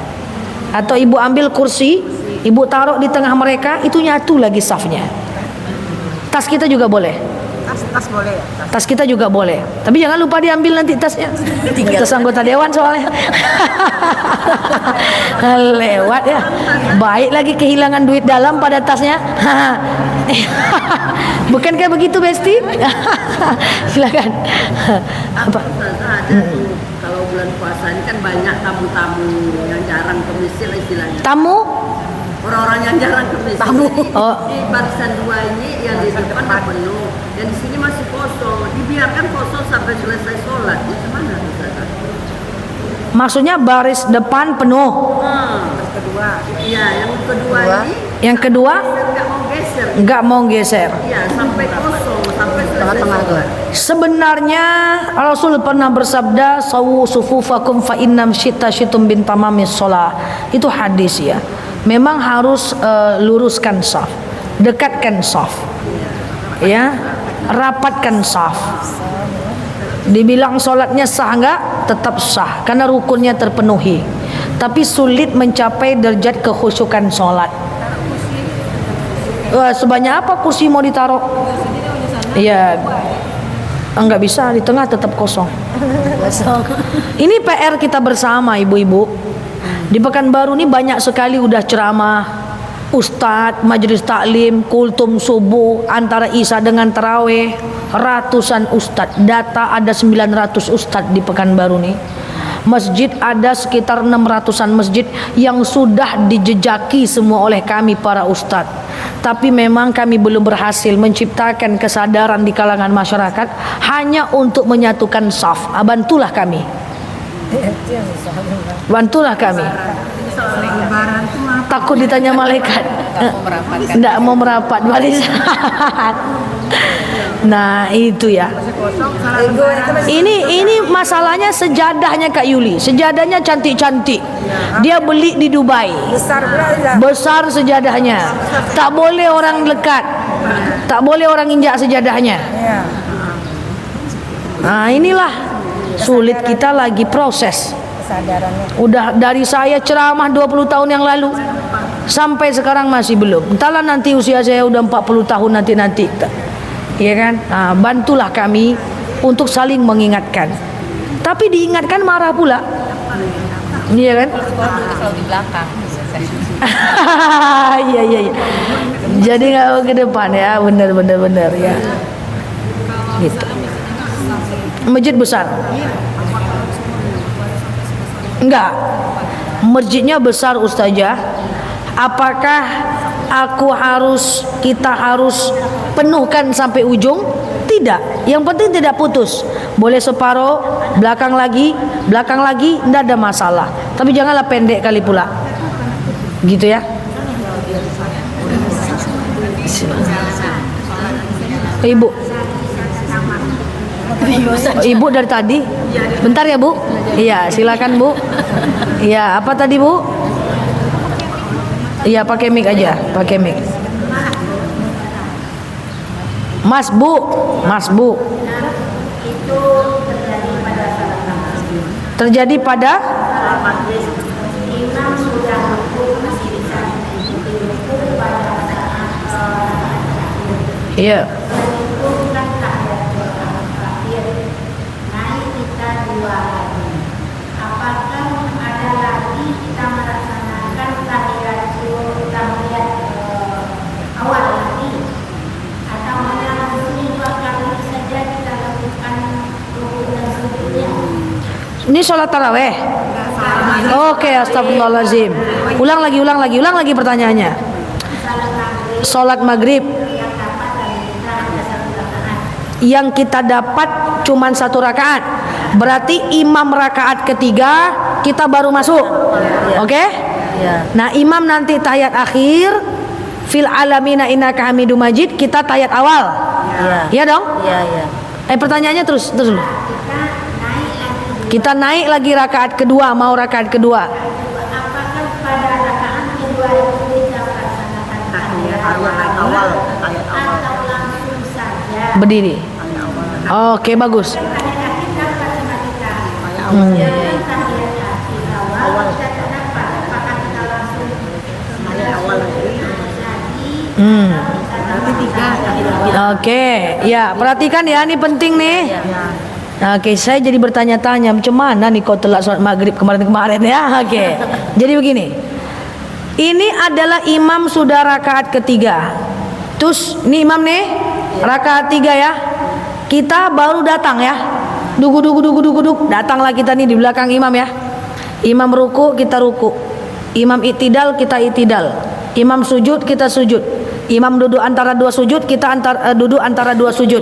Speaker 1: Atau ibu ambil kursi, ibu taruh di tengah mereka, itu nyatu lagi safnya. Tas kita juga boleh.
Speaker 2: Tas boleh ya?
Speaker 1: Tas kita juga boleh. Tapi jangan lupa diambil nanti tasnya. Tas anggota dewan soalnya. Lewat ya. Baik lagi kehilangan duit dalam pada tasnya. Bukankah begitu Besti? Silakan. Apa?
Speaker 4: Kalau bulan puasa ini kan banyak tamu-tamu yang jarang ke masjid istilahnya.
Speaker 1: Tamu?
Speaker 4: Orang-orang yang jarang ke masjid.
Speaker 1: Tamu. Oh.
Speaker 4: Di barisan 2 ini yang di depan tak penuh, yang di sini masih kosong. Dibiarkan kosong sampai selesai sholat. Itu mana Ustaz?
Speaker 1: Maksudnya baris depan penuh.
Speaker 4: Kedua. Iya, yang kedua ini.
Speaker 1: Yang kedua
Speaker 4: nggak mau geser.
Speaker 1: nggak mau geser.
Speaker 4: Iya, sampai kosong, sampai selesai
Speaker 1: Sebenarnya Rasul pernah bersabda, sawu sufufakum fa innam syitum bin tamamis shalah. Itu hadis ya. Memang harus luruskan saf, dekatkan saf, ya, rapatkan saf. Dibilang sholatnya sah enggak? Tetap sah karena rukunnya terpenuhi. Tapi sulit mencapai derajat kekhusyukan sholat. Wah, sebanyak apa kursi mau ditaruh? Iya, enggak bisa, di tengah tetap kosong. Ini PR kita bersama ibu-ibu. Di Pekanbaru ini banyak sekali udah ceramah, ustadz, majelis taklim, kultum subuh, antara isya dengan taraweh, ratusan ustadz. Data ada 900 ustadz di Pekanbaru nih. Masjid ada sekitar 600-an masjid yang sudah dijejaki semua oleh kami para ustadz. Tapi memang kami belum berhasil menciptakan kesadaran di kalangan masyarakat hanya untuk menyatukan saf. Bantulah kami. Bantulah kami. Takut ditanya malaikat. Tidak mau merapat balik. Nah itu ya. Ini masalahnya sejadahnya Kak Yuli. Sejadahnya cantik-cantik. Dia beli di Dubai. Besar sejadahnya. Tak boleh orang dekat. Tak boleh orang injak sejadahnya. Nah inilah sulit, kita lagi proses. Udah dari saya ceramah 20 tahun yang lalu sampai sekarang masih belum. Entahlah nanti usia saya udah 40 tahun nanti. Ya kan? Nah, bantulah kami untuk saling mengingatkan. Tapi diingatkan marah pula. Iya kan?
Speaker 3: Selalu di belakang.
Speaker 1: Iya. Jadi nggak ke depan ya, benar ya. Gitu. Masjid besar. Enggak. Masjidnya besar Ustazah. Apakah kita harus penuhkan sampai ujung? Tidak. Yang penting tidak putus. Boleh separuh, belakang lagi, tidak ada masalah. Tapi janganlah pendek kali pula. Gitu ya. Ibu. Ibu dari tadi. Bentar ya Bu. Iya, silakan Bu. Iya, apa tadi Bu? Iya, pakai mic aja, pakai mic. Mas Bu.
Speaker 5: Itu
Speaker 1: Terjadi pada
Speaker 5: imam sudah rukuk masih bisa diikuti rukuk pada saat
Speaker 1: iya.
Speaker 5: menyebutkan tahiyat terakhir, naik kita 2 lagi. Apakah ada lagi kita melaksanakan tahiyat awal lagi, atau hanya langsung 2 kali saja kita lakukan rukuk dan sujudnya?
Speaker 1: Ini sholat taraweh. Oke, astagfirullahaladzim. Ulang lagi pertanyaannya. Sholat maghrib yang kita dapat cuma 1 rakaat. Berarti imam rakaat ketiga kita baru masuk. Oke? Nah, imam nanti tahiyat akhir, fil alamina innaka hamidum majid, kita tahiyat awal. Iya dong? Iya. Pertanyaannya terus dulu. Kita naik lagi rakaat kedua, mau rakaat kedua.
Speaker 5: Apakah pada rakaat kedua itu kita melaksanakan tahiyat awal atau langsung saja
Speaker 1: Berdiri. Oke, bagus.
Speaker 5: pada kita matematika tahiyat akhir awal kita kenapa? Apakah kita langsung awal lagi?
Speaker 1: Oke, ya perhatikan ya, ini penting nih. Oke, saya jadi bertanya-tanya, macam mana nih kau telat sholat maghrib kemarin ya? Oke, jadi begini. Ini adalah imam sudah rakaat ketiga. Terus ini imam nih rakaat 3 ya. Kita baru datang ya. Duk. Datanglah kita nih di belakang imam ya. Imam ruku, kita ruku. Imam iktidal, kita iktidal. Imam sujud, kita sujud. Imam duduk antara 2 sujud, kita duduk antara 2 sujud.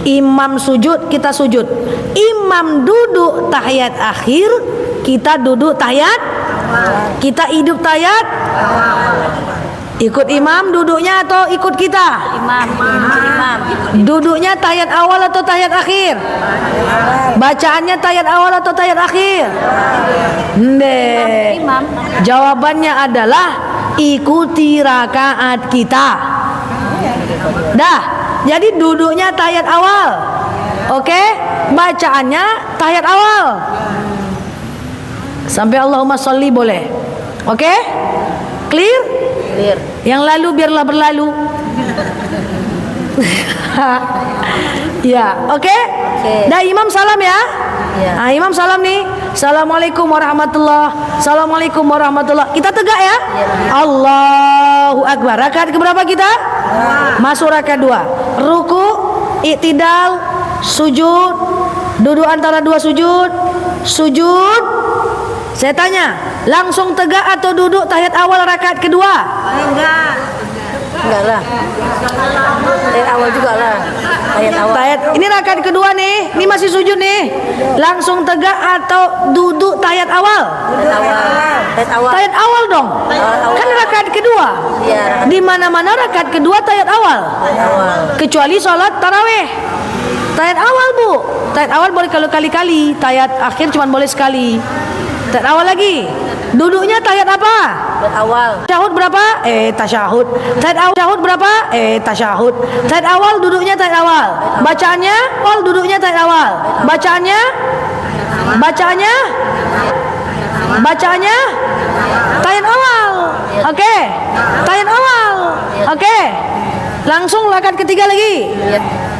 Speaker 1: Imam sujud, kita sujud. Imam duduk tahiyat akhir, kita duduk tahiyat. Kita hidup tahiyat. Ikut imam duduknya atau ikut kita?
Speaker 5: Imam.
Speaker 1: Duduknya tahiyat awal atau tahiyat akhir? Bacaannya tahiyat awal atau tahiyat akhir? Nde.
Speaker 5: Imam.
Speaker 1: Jawabannya adalah ikuti rakaat kita. Dah. Jadi duduknya tahiyat awal. Oke? Bacaannya tahiyat awal. Sampai Allahumma sholli boleh. Oke? Clear?
Speaker 5: Clear.
Speaker 1: Yang lalu biarlah berlalu. Ya, oke? Dah imam salam ya.
Speaker 5: Ya.
Speaker 1: Nah, imam salam nih. Assalamualaikum warahmatullah. Assalamualaikum warahmatullah. Kita tegak ya. Allahu Akbar. Rakaat keberapa kita? Masuk rakaat 2. Ruku, i'tidal, sujud, duduk antara dua sujud, sujud. Saya tanya, langsung tegak atau duduk tahiyat awal rakaat kedua?
Speaker 5: Enggak lah. Tahiyat awal juga lah. Tahiyat awal.
Speaker 1: Ini rakaat kedua nih, ini masih sujud nih. Langsung tegak atau duduk tahiyat awal?
Speaker 5: Tahiyat awal. Tahiyat awal.
Speaker 1: Tahiyat awal dong. Kan rakaat kedua.
Speaker 5: Iya.
Speaker 1: Di mana-mana rakaat kedua tahiyat awal. Kecuali sholat tarawih. Tahiyat awal, Bu. Tahiyat awal boleh kalau kali-kali, tahiyat akhir cuma boleh sekali. Tahiyat awal lagi. Duduknya tahiyat apa?
Speaker 5: Tahiyat awal.
Speaker 1: Tasyahud berapa? Tasyahud. Tasyahud berapa? Tasyahud. Tahiyat awal duduknya tahiyat awal. Bacaannya awal duduknya tahiyat awal. Bacaannya tahiyat awal. Oke. Tahiyat awal. Oke. Langsung rakaat ketiga lagi.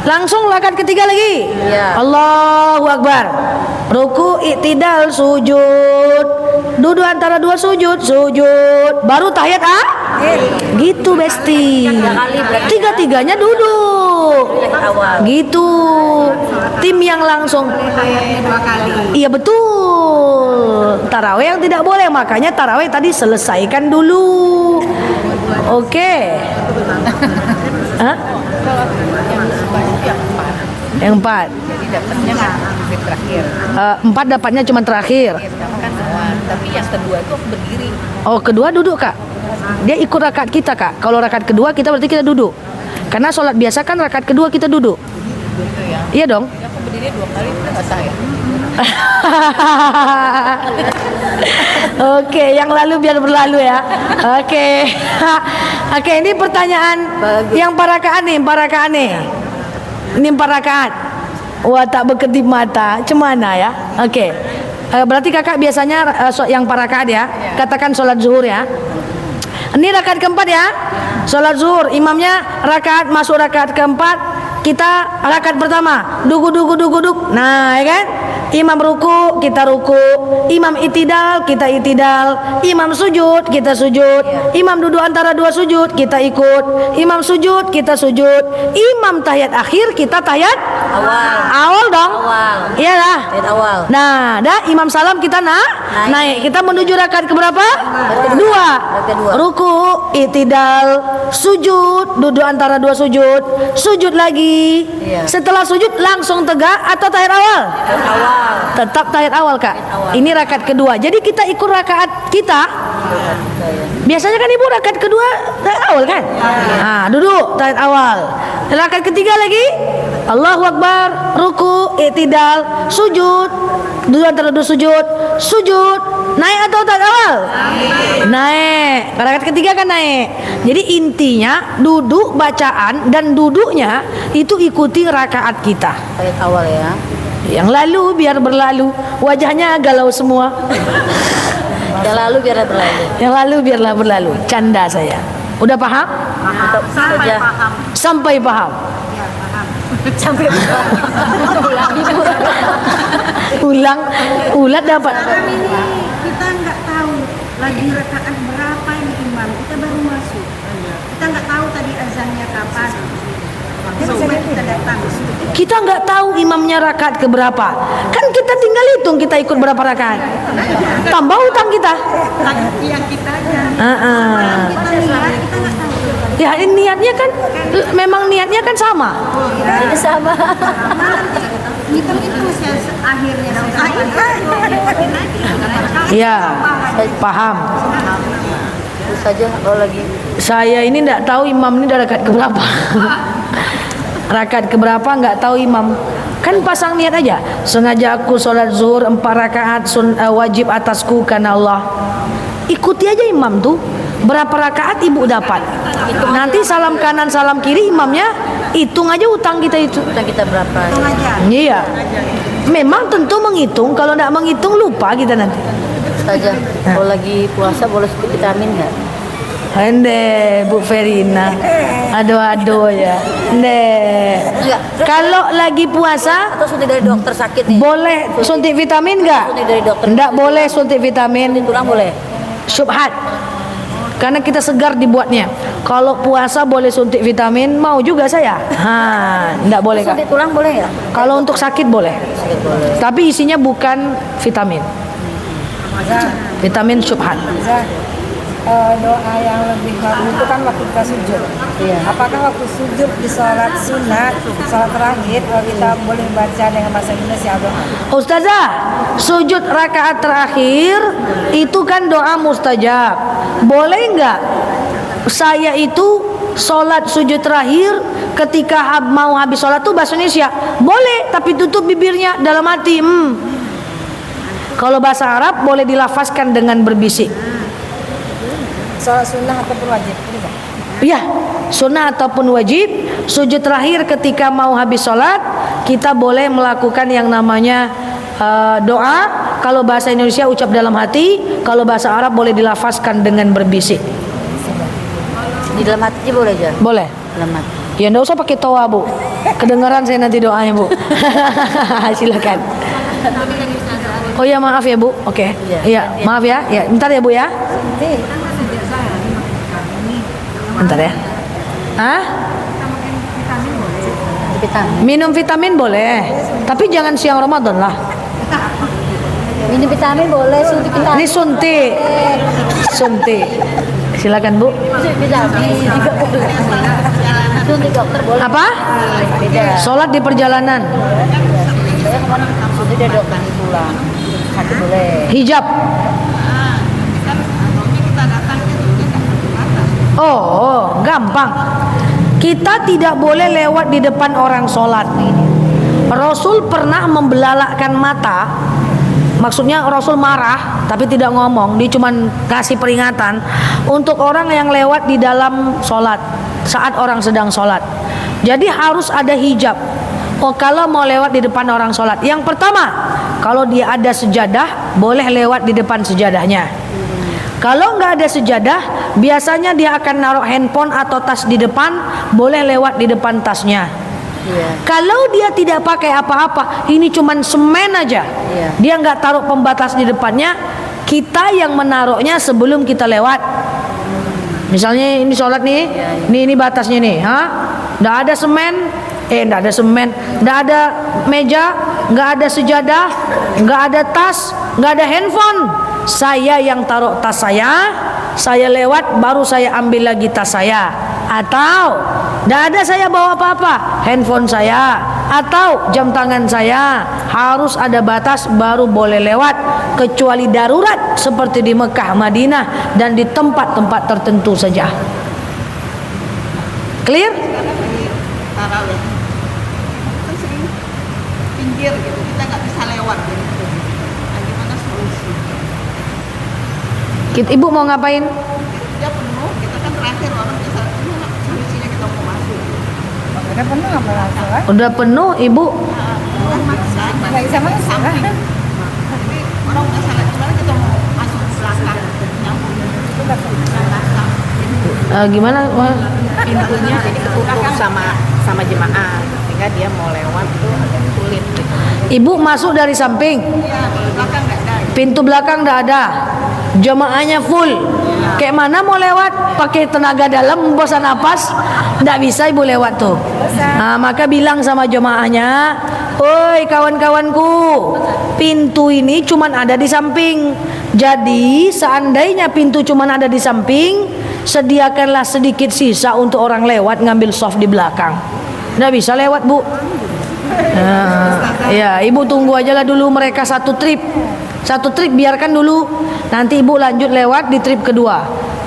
Speaker 1: Langsung rakaat ketiga lagi. Allahu Akbar. Ruku, i'tidal, sujud. Duduk antara dua sujud, sujud. Baru tahiyat Gitu Besti. 3-3-nya duduk. Gitu. Tim yang langsung. Iya betul. Tarawih yang tidak boleh, makanya tarawih tadi selesaikan dulu. Oke. Hah? Yang 4.
Speaker 3: Jadi dapatnya kan hampir terakhir.
Speaker 1: 4 dapatnya cuma terakhir.
Speaker 3: Kan tapi yang kedua itu aku berdiri.
Speaker 1: Oh, kedua duduk, Kak. Dia ikut rakaat kita, Kak. Kalau rakaat kedua kita berarti kita duduk. Karena sholat biasa kan rakaat kedua kita duduk. Iya dong.
Speaker 3: Ya, aku berdiri 2 kali udah nggak sah ya.
Speaker 1: Oke, yang lalu biar berlalu ya. Oke. Oke, ini pertanyaan yang 4 rakaat nih, 4 rakaat nih. Ini 4 rakaat. Wah, tak berkedip mata. Cemana ya? Oke. Berarti kakak biasanya yang 4 rakaat ya. Katakan sholat zuhur ya. Ini rakaat keempat ya. Sholat zuhur, imamnya rakaat masuk rakaat keempat. Kita rakaat pertama, duduk. Nah, ya kan? Imam ruku, kita ruku. Imam itidal, kita itidal. Imam sujud, kita sujud. Imam duduk antara dua sujud, kita ikut. Imam sujud, kita sujud. Imam tahiyat akhir, kita tahiyat
Speaker 5: Awal.
Speaker 1: awal dong.
Speaker 5: Awal.
Speaker 1: Iyalah.
Speaker 5: Tahiyat awal.
Speaker 1: Nah, dah imam salam kita naik. Kita menuju rakaat keberapa? 2.
Speaker 5: kedua.
Speaker 1: Ruku, itidal, sujud, duduk antara dua sujud, sujud lagi.
Speaker 5: Iya.
Speaker 1: Setelah sujud langsung tegak atau tahiyat awal?
Speaker 5: Awal.
Speaker 1: Tetap tahiyat awal, Kak. Ini rakaat kedua. Jadi kita ikut rakaat kita. Biasanya kan ibu rakaat kedua tahiyat awal kan? Nah, duduk tahiyat awal. Rakaat ketiga lagi Allahu Akbar, ruku, i'tidal, sujud, duduk antara dua sujud, sujud, naik atau tahiyat awal? Naik. Rakaat ketiga kan naik. Jadi intinya duduk bacaan dan duduknya itu ikuti rakaat kita.
Speaker 5: Tahiyat awal ya.
Speaker 1: Yang lalu biar berlalu. Wajahnya galau semua.
Speaker 5: Yang lalu biar berlalu.
Speaker 1: Yang lalu biarlah berlalu. Canda saya. Udah paham?
Speaker 5: Sampai paham.
Speaker 1: Sampai paham.
Speaker 5: Sampai
Speaker 1: Ulat dapat.
Speaker 2: Ini kita nggak tahu lagi rakaat berapa ini imam, kita baru masuk. Kita nggak tahu tadi azannya kapan. Coba kita datang.
Speaker 1: Kita nggak tahu imamnya rakaat keberapa. Kan kita tinggal hitung kita ikut berapa rakaat. Tambah utang kita.
Speaker 2: Yang kita aja.
Speaker 1: Kita
Speaker 2: lihat kita nggak tahu.
Speaker 1: Ya ini niatnya kan memang niatnya kan sama.
Speaker 5: Jadi sama.
Speaker 2: Kita itu masih akhirnya
Speaker 1: Iya, paham.
Speaker 5: saja kalau lagi
Speaker 1: Saya ini tidak tahu imam ini udah rakaat keberapa. Rakaat keberapa nggak tahu imam. Kan pasang niat aja. Sengaja aku sholat zuhur 4 rakaat wajib atasku karena Allah. Ikuti aja imam tuh. Berapa rakaat ibu dapat? Nanti salam kanan salam kiri imamnya hitung aja utang kita itu.
Speaker 5: utang kita berapa?
Speaker 2: Hitung aja.
Speaker 1: Iya. Memang tentu menghitung. Kalau tidak menghitung lupa kita nanti.
Speaker 5: Saja kalau lagi puasa boleh suntik vitamin nggak?
Speaker 1: Ende Bu Verina. Aduh ya.
Speaker 5: Enggak.
Speaker 1: Kalau lagi puasa
Speaker 5: Atau suntik dari dokter sakit nih?
Speaker 1: boleh suntik vitamin nggak?
Speaker 5: Suntik dari dokter.
Speaker 1: Nggak boleh suntik vitamin.
Speaker 5: Tulang boleh?
Speaker 1: Syubhat. Karena kita segar dibuatnya. Kalau puasa boleh suntik vitamin, mau juga saya. Nggak boleh Kak.
Speaker 5: Suntik tulang boleh ya?
Speaker 1: Kalau untuk sakit boleh.
Speaker 5: Sakit boleh.
Speaker 1: Tapi isinya bukan vitamin. Vitamin syubhat.
Speaker 2: Doa yang lebih bagus itu kan waktu kita sujud.
Speaker 5: Iya.
Speaker 2: Apakah waktu sujud di sholat sunat, sholat terakhir kita boleh baca dengan bahasa Indonesia doa?
Speaker 1: Ustazah, sujud rakaat terakhir itu kan doa mustajab. Boleh nggak saya itu sholat sujud terakhir ketika mau habis sholat tuh bahasa Indonesia? Boleh, tapi tutup bibirnya dalam hati. Kalau bahasa Arab boleh dilafazkan dengan berbisik.
Speaker 2: Sholat sunnah ataupun wajib?
Speaker 1: Iya, sunnah ataupun wajib. Sujud terakhir ketika mau habis sholat kita boleh melakukan yang namanya doa. Kalau bahasa Indonesia ucap dalam hati. Kalau bahasa Arab boleh dilafazkan dengan berbisik.
Speaker 5: Di dalam hati boleh aja?
Speaker 1: Boleh.
Speaker 5: Dalam hati.
Speaker 1: Ya enggak usah pakai toa Bu. Kedengaran saya nanti doanya Bu. Silakan. Oh ya maaf ya Bu. Oke. Iya maaf ya. Ya bentar ya Bu ya. Bentar ya.
Speaker 5: Vitamin.
Speaker 1: Minum vitamin boleh. Tapi jangan siang Ramadan lah.
Speaker 5: Minum vitamin boleh, suntik vitamin.
Speaker 1: Ini suntik. Suntik. Silakan Bu.
Speaker 5: Vitamin juga boleh. Suntik dokter boleh.
Speaker 1: Apa?
Speaker 5: Beda.
Speaker 1: Sholat di perjalanan.
Speaker 5: Saya kemarin suntik dari dokter pulang. Hati boleh.
Speaker 1: Hijab. Oh, gampang. Kita tidak boleh lewat di depan orang sholat. Rasul pernah membelalakkan mata. Maksudnya Rasul marah tapi tidak ngomong. Dia cuma kasih peringatan untuk orang yang lewat di dalam sholat saat orang sedang sholat. Jadi harus ada hijab. Oh, kalau mau lewat di depan orang sholat, yang pertama, kalau dia ada sejadah, boleh lewat di depan sejadahnya. Kalau nggak ada sejadah, biasanya dia akan naruh handphone atau tas di depan, boleh lewat di depan tasnya.
Speaker 5: Iya.
Speaker 1: Kalau dia tidak pakai apa-apa, ini cuman semen aja, dia nggak taruh pembatas di depannya, kita yang menaruhnya sebelum kita lewat. Misalnya ini sholat nih, ini batasnya nih, nggak ada semen, nggak ada semen, nggak ada meja, nggak ada sejadah, nggak ada tas, nggak ada handphone. Saya yang taruh tas saya lewat, baru saya ambil lagi tas saya. Atau tidak ada saya bawa apa-apa, handphone saya atau jam tangan saya. Harus ada batas baru boleh lewat, kecuali darurat seperti di Mekah, Madinah dan di tempat-tempat tertentu saja. Clear?
Speaker 3: Tarawih kan sering pinggir gitu, kita nggak bisa lewat gitu. Nah, gimana solusi?
Speaker 1: Ibu mau ngapain?
Speaker 3: Dia penuh, kita kan terakhir orang bisa penuh, solusinya kita mau masuk.
Speaker 2: Udah penuh nggak mau langsung kan?
Speaker 1: Udah penuh ibu.
Speaker 3: Kan maksa,
Speaker 2: Nggak bisa masuk.
Speaker 3: samping. Jadi orang udah salah, kemarin kita mau masuk ke belakang, nyambung.
Speaker 1: Gimana?
Speaker 3: Pintunya jadi ketutup sama jemaah, sehingga dia mau lewat tuh agak sulit.
Speaker 1: Ibu masuk dari samping,
Speaker 3: Belakang nggak ada.
Speaker 1: pintu belakang nggak ada, jemaahnya full. Kayak mana mau lewat? Pakai tenaga dalam, bosan napas, nggak bisa ibu lewat tuh. Nah, maka bilang sama jemaahnya, oi kawan-kawanku, pintu ini cuman ada di samping. Jadi seandainya pintu cuman ada di samping, sediakanlah sedikit sisa untuk orang lewat ngambil soft di belakang. Nggak bisa lewat Bu. Ya ibu tunggu aja lah dulu mereka satu trip biarkan dulu, nanti ibu lanjut lewat di trip kedua.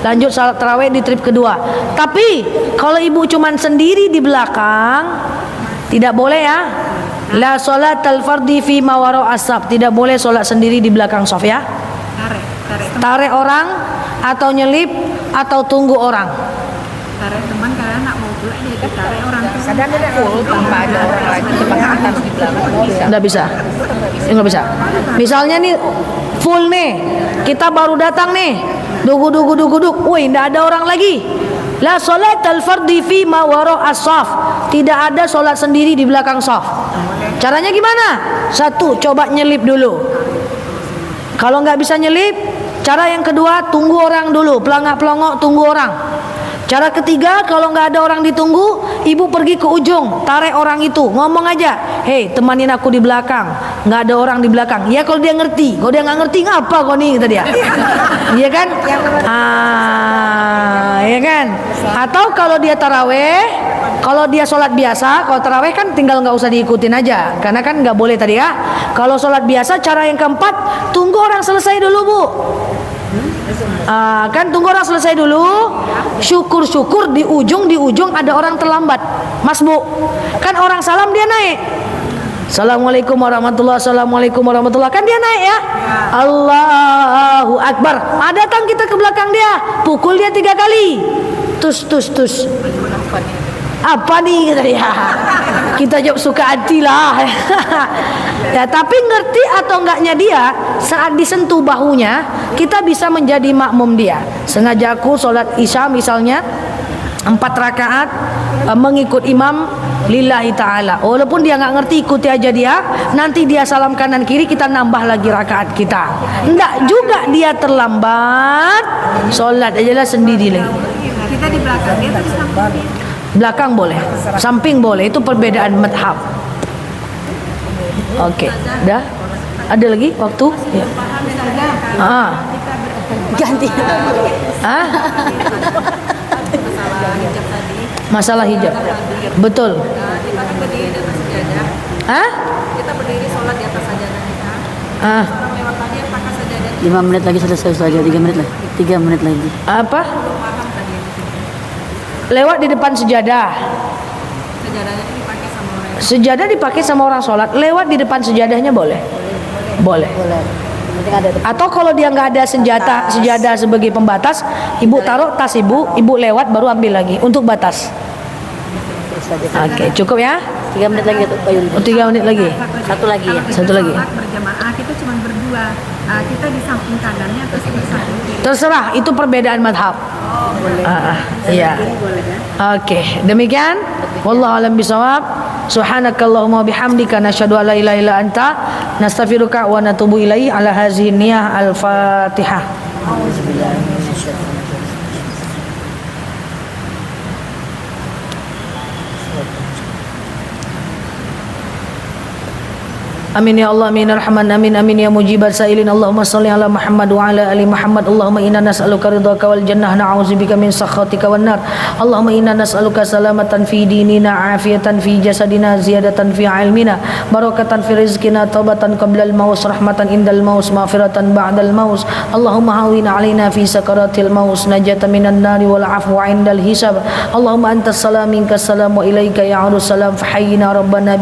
Speaker 1: lanjut salat tarawih di trip kedua. Tapi kalau ibu cuman sendiri di belakang, tidak boleh ya. La salatal fardi fi ma wara as-saf. Tidak boleh sholat sendiri di belakang saf ya. Tarik orang atau nyelip atau tunggu orang.
Speaker 2: Tarik teman karena nak mau pulang dia ditarik orang tuh.
Speaker 3: Kadang dia full tanpa ada orang lagi di atas di belakang bisa.
Speaker 1: Nggak bisa. Nggak bisa. Misalnya nih full nih, kita baru datang nih, duguk. Wih, nggak ada orang lagi. La salatal fardi fi ma wara as-saf. Tidak ada sholat sendiri di belakang saf. Caranya gimana? Satu, coba nyelip dulu. Kalau nggak bisa nyelip, cara yang kedua, tunggu orang dulu, pelangak-pelongok tunggu orang. Cara ketiga, kalau nggak ada orang ditunggu, ibu pergi ke ujung, tarik orang itu, ngomong aja, hei temanin aku di belakang, nggak ada orang di belakang. Ya kalau dia ngerti, kalau dia nggak ngerti ngapa kau nih, kata dia. Iya kan? Ya kan? Atau kalau dia taraweh, kalau dia sholat biasa, kalau taraweh kan tinggal nggak usah diikutin aja, karena kan nggak boleh tadi ya. Kalau sholat biasa, cara yang keempat, tunggu orang selesai dulu bu. Kan tunggu orang selesai dulu. Syukur-syukur di ujung ada orang terlambat, mas bu. Kan orang salam dia naik, Assalamualaikum warahmatullahi, Assalamualaikum warahmatullahi, kan dia naik ya. Allahu Akbar. Datang kita ke belakang dia, pukul dia 3 kali. Tus. Apa nih, kata dia. Kita jawab suka hati lah. Ya, tapi ngerti atau enggaknya dia, saat disentuh bahunya, kita bisa menjadi makmum dia. Sengaja aku sholat isya misalnya 4 rakaat mengikut imam lillahi ta'ala. Walaupun dia nggak ngerti, ikuti aja dia. Nanti dia salam kanan kiri, kita nambah lagi rakaat kita. Enggak juga dia terlambat, sholat aja lah sendiri lagi.
Speaker 2: Kita di belakang dia terus samping.
Speaker 1: Belakang boleh, samping boleh, itu perbedaan madhab. Oke, dah. Ada lagi waktu? Ya.
Speaker 5: Ganti.
Speaker 1: Masalah hijab. Betul.
Speaker 2: Kita kan berdiri di atas sajadah. Kita berdiri sholat di atas sajadah kita. Orang lewat tadi pakai sajadah.
Speaker 6: 5 menit lagi selesai saja, 3 menit lagi. 3 menit lagi.
Speaker 1: Apa? Lewat di depan sejadah.
Speaker 2: Sajadahnya itu dipakai sama orang.
Speaker 1: Sejadah dipakai sama orang sholat. Lewat di depan sejadahnya boleh. Boleh. Atau kalau dia nggak ada sejadah sebagai pembatas, ibu taruh tas ibu lewat baru ambil lagi untuk batas. Oke, cukup ya?
Speaker 6: 3 menit lagi Pak Yuli.
Speaker 1: 3 menit lagi.
Speaker 6: Satu lagi ya.
Speaker 1: Satu lagi.
Speaker 2: Sholat berjamaah kita cuma berdua. Kita di samping kanannya terus di samping kiri.
Speaker 1: Terserah, itu perbedaan madhab. Iya. Oke, demikian. Wallahu a'lam bishawab. Subhanakallahumma bihamdika nasyhadu an la ilaha illa anta nastaghfiruka wa natubu ilaihi ala hazihi niyah al-Fatihah. Amin ya Allah, amin ya Rahman, amin amin ya mujibat sa'ilin. Allahumma salli ala Muhammad wa ala ali Muhammad. Allahumma inna nas'aluka ridhaka wal jannah, na'udzubika min sakhatika wan nar. Allahumma inna nas'aluka salamatan fi dinina, afiatan fi jasadina, ziyadatan fi ilmina, barakatan fi rizqina, taubatan qabla al-maut, rahmatan indal maut, maghfiratan ba'dal maut. Allahumma hawwin 'alaina fi sakaratil maut, najatan minan nari wal 'afwa 'indal hisab. Allahumma antas salam minkas salam wa ilaika ya'udus salam, fa hayyina rabbana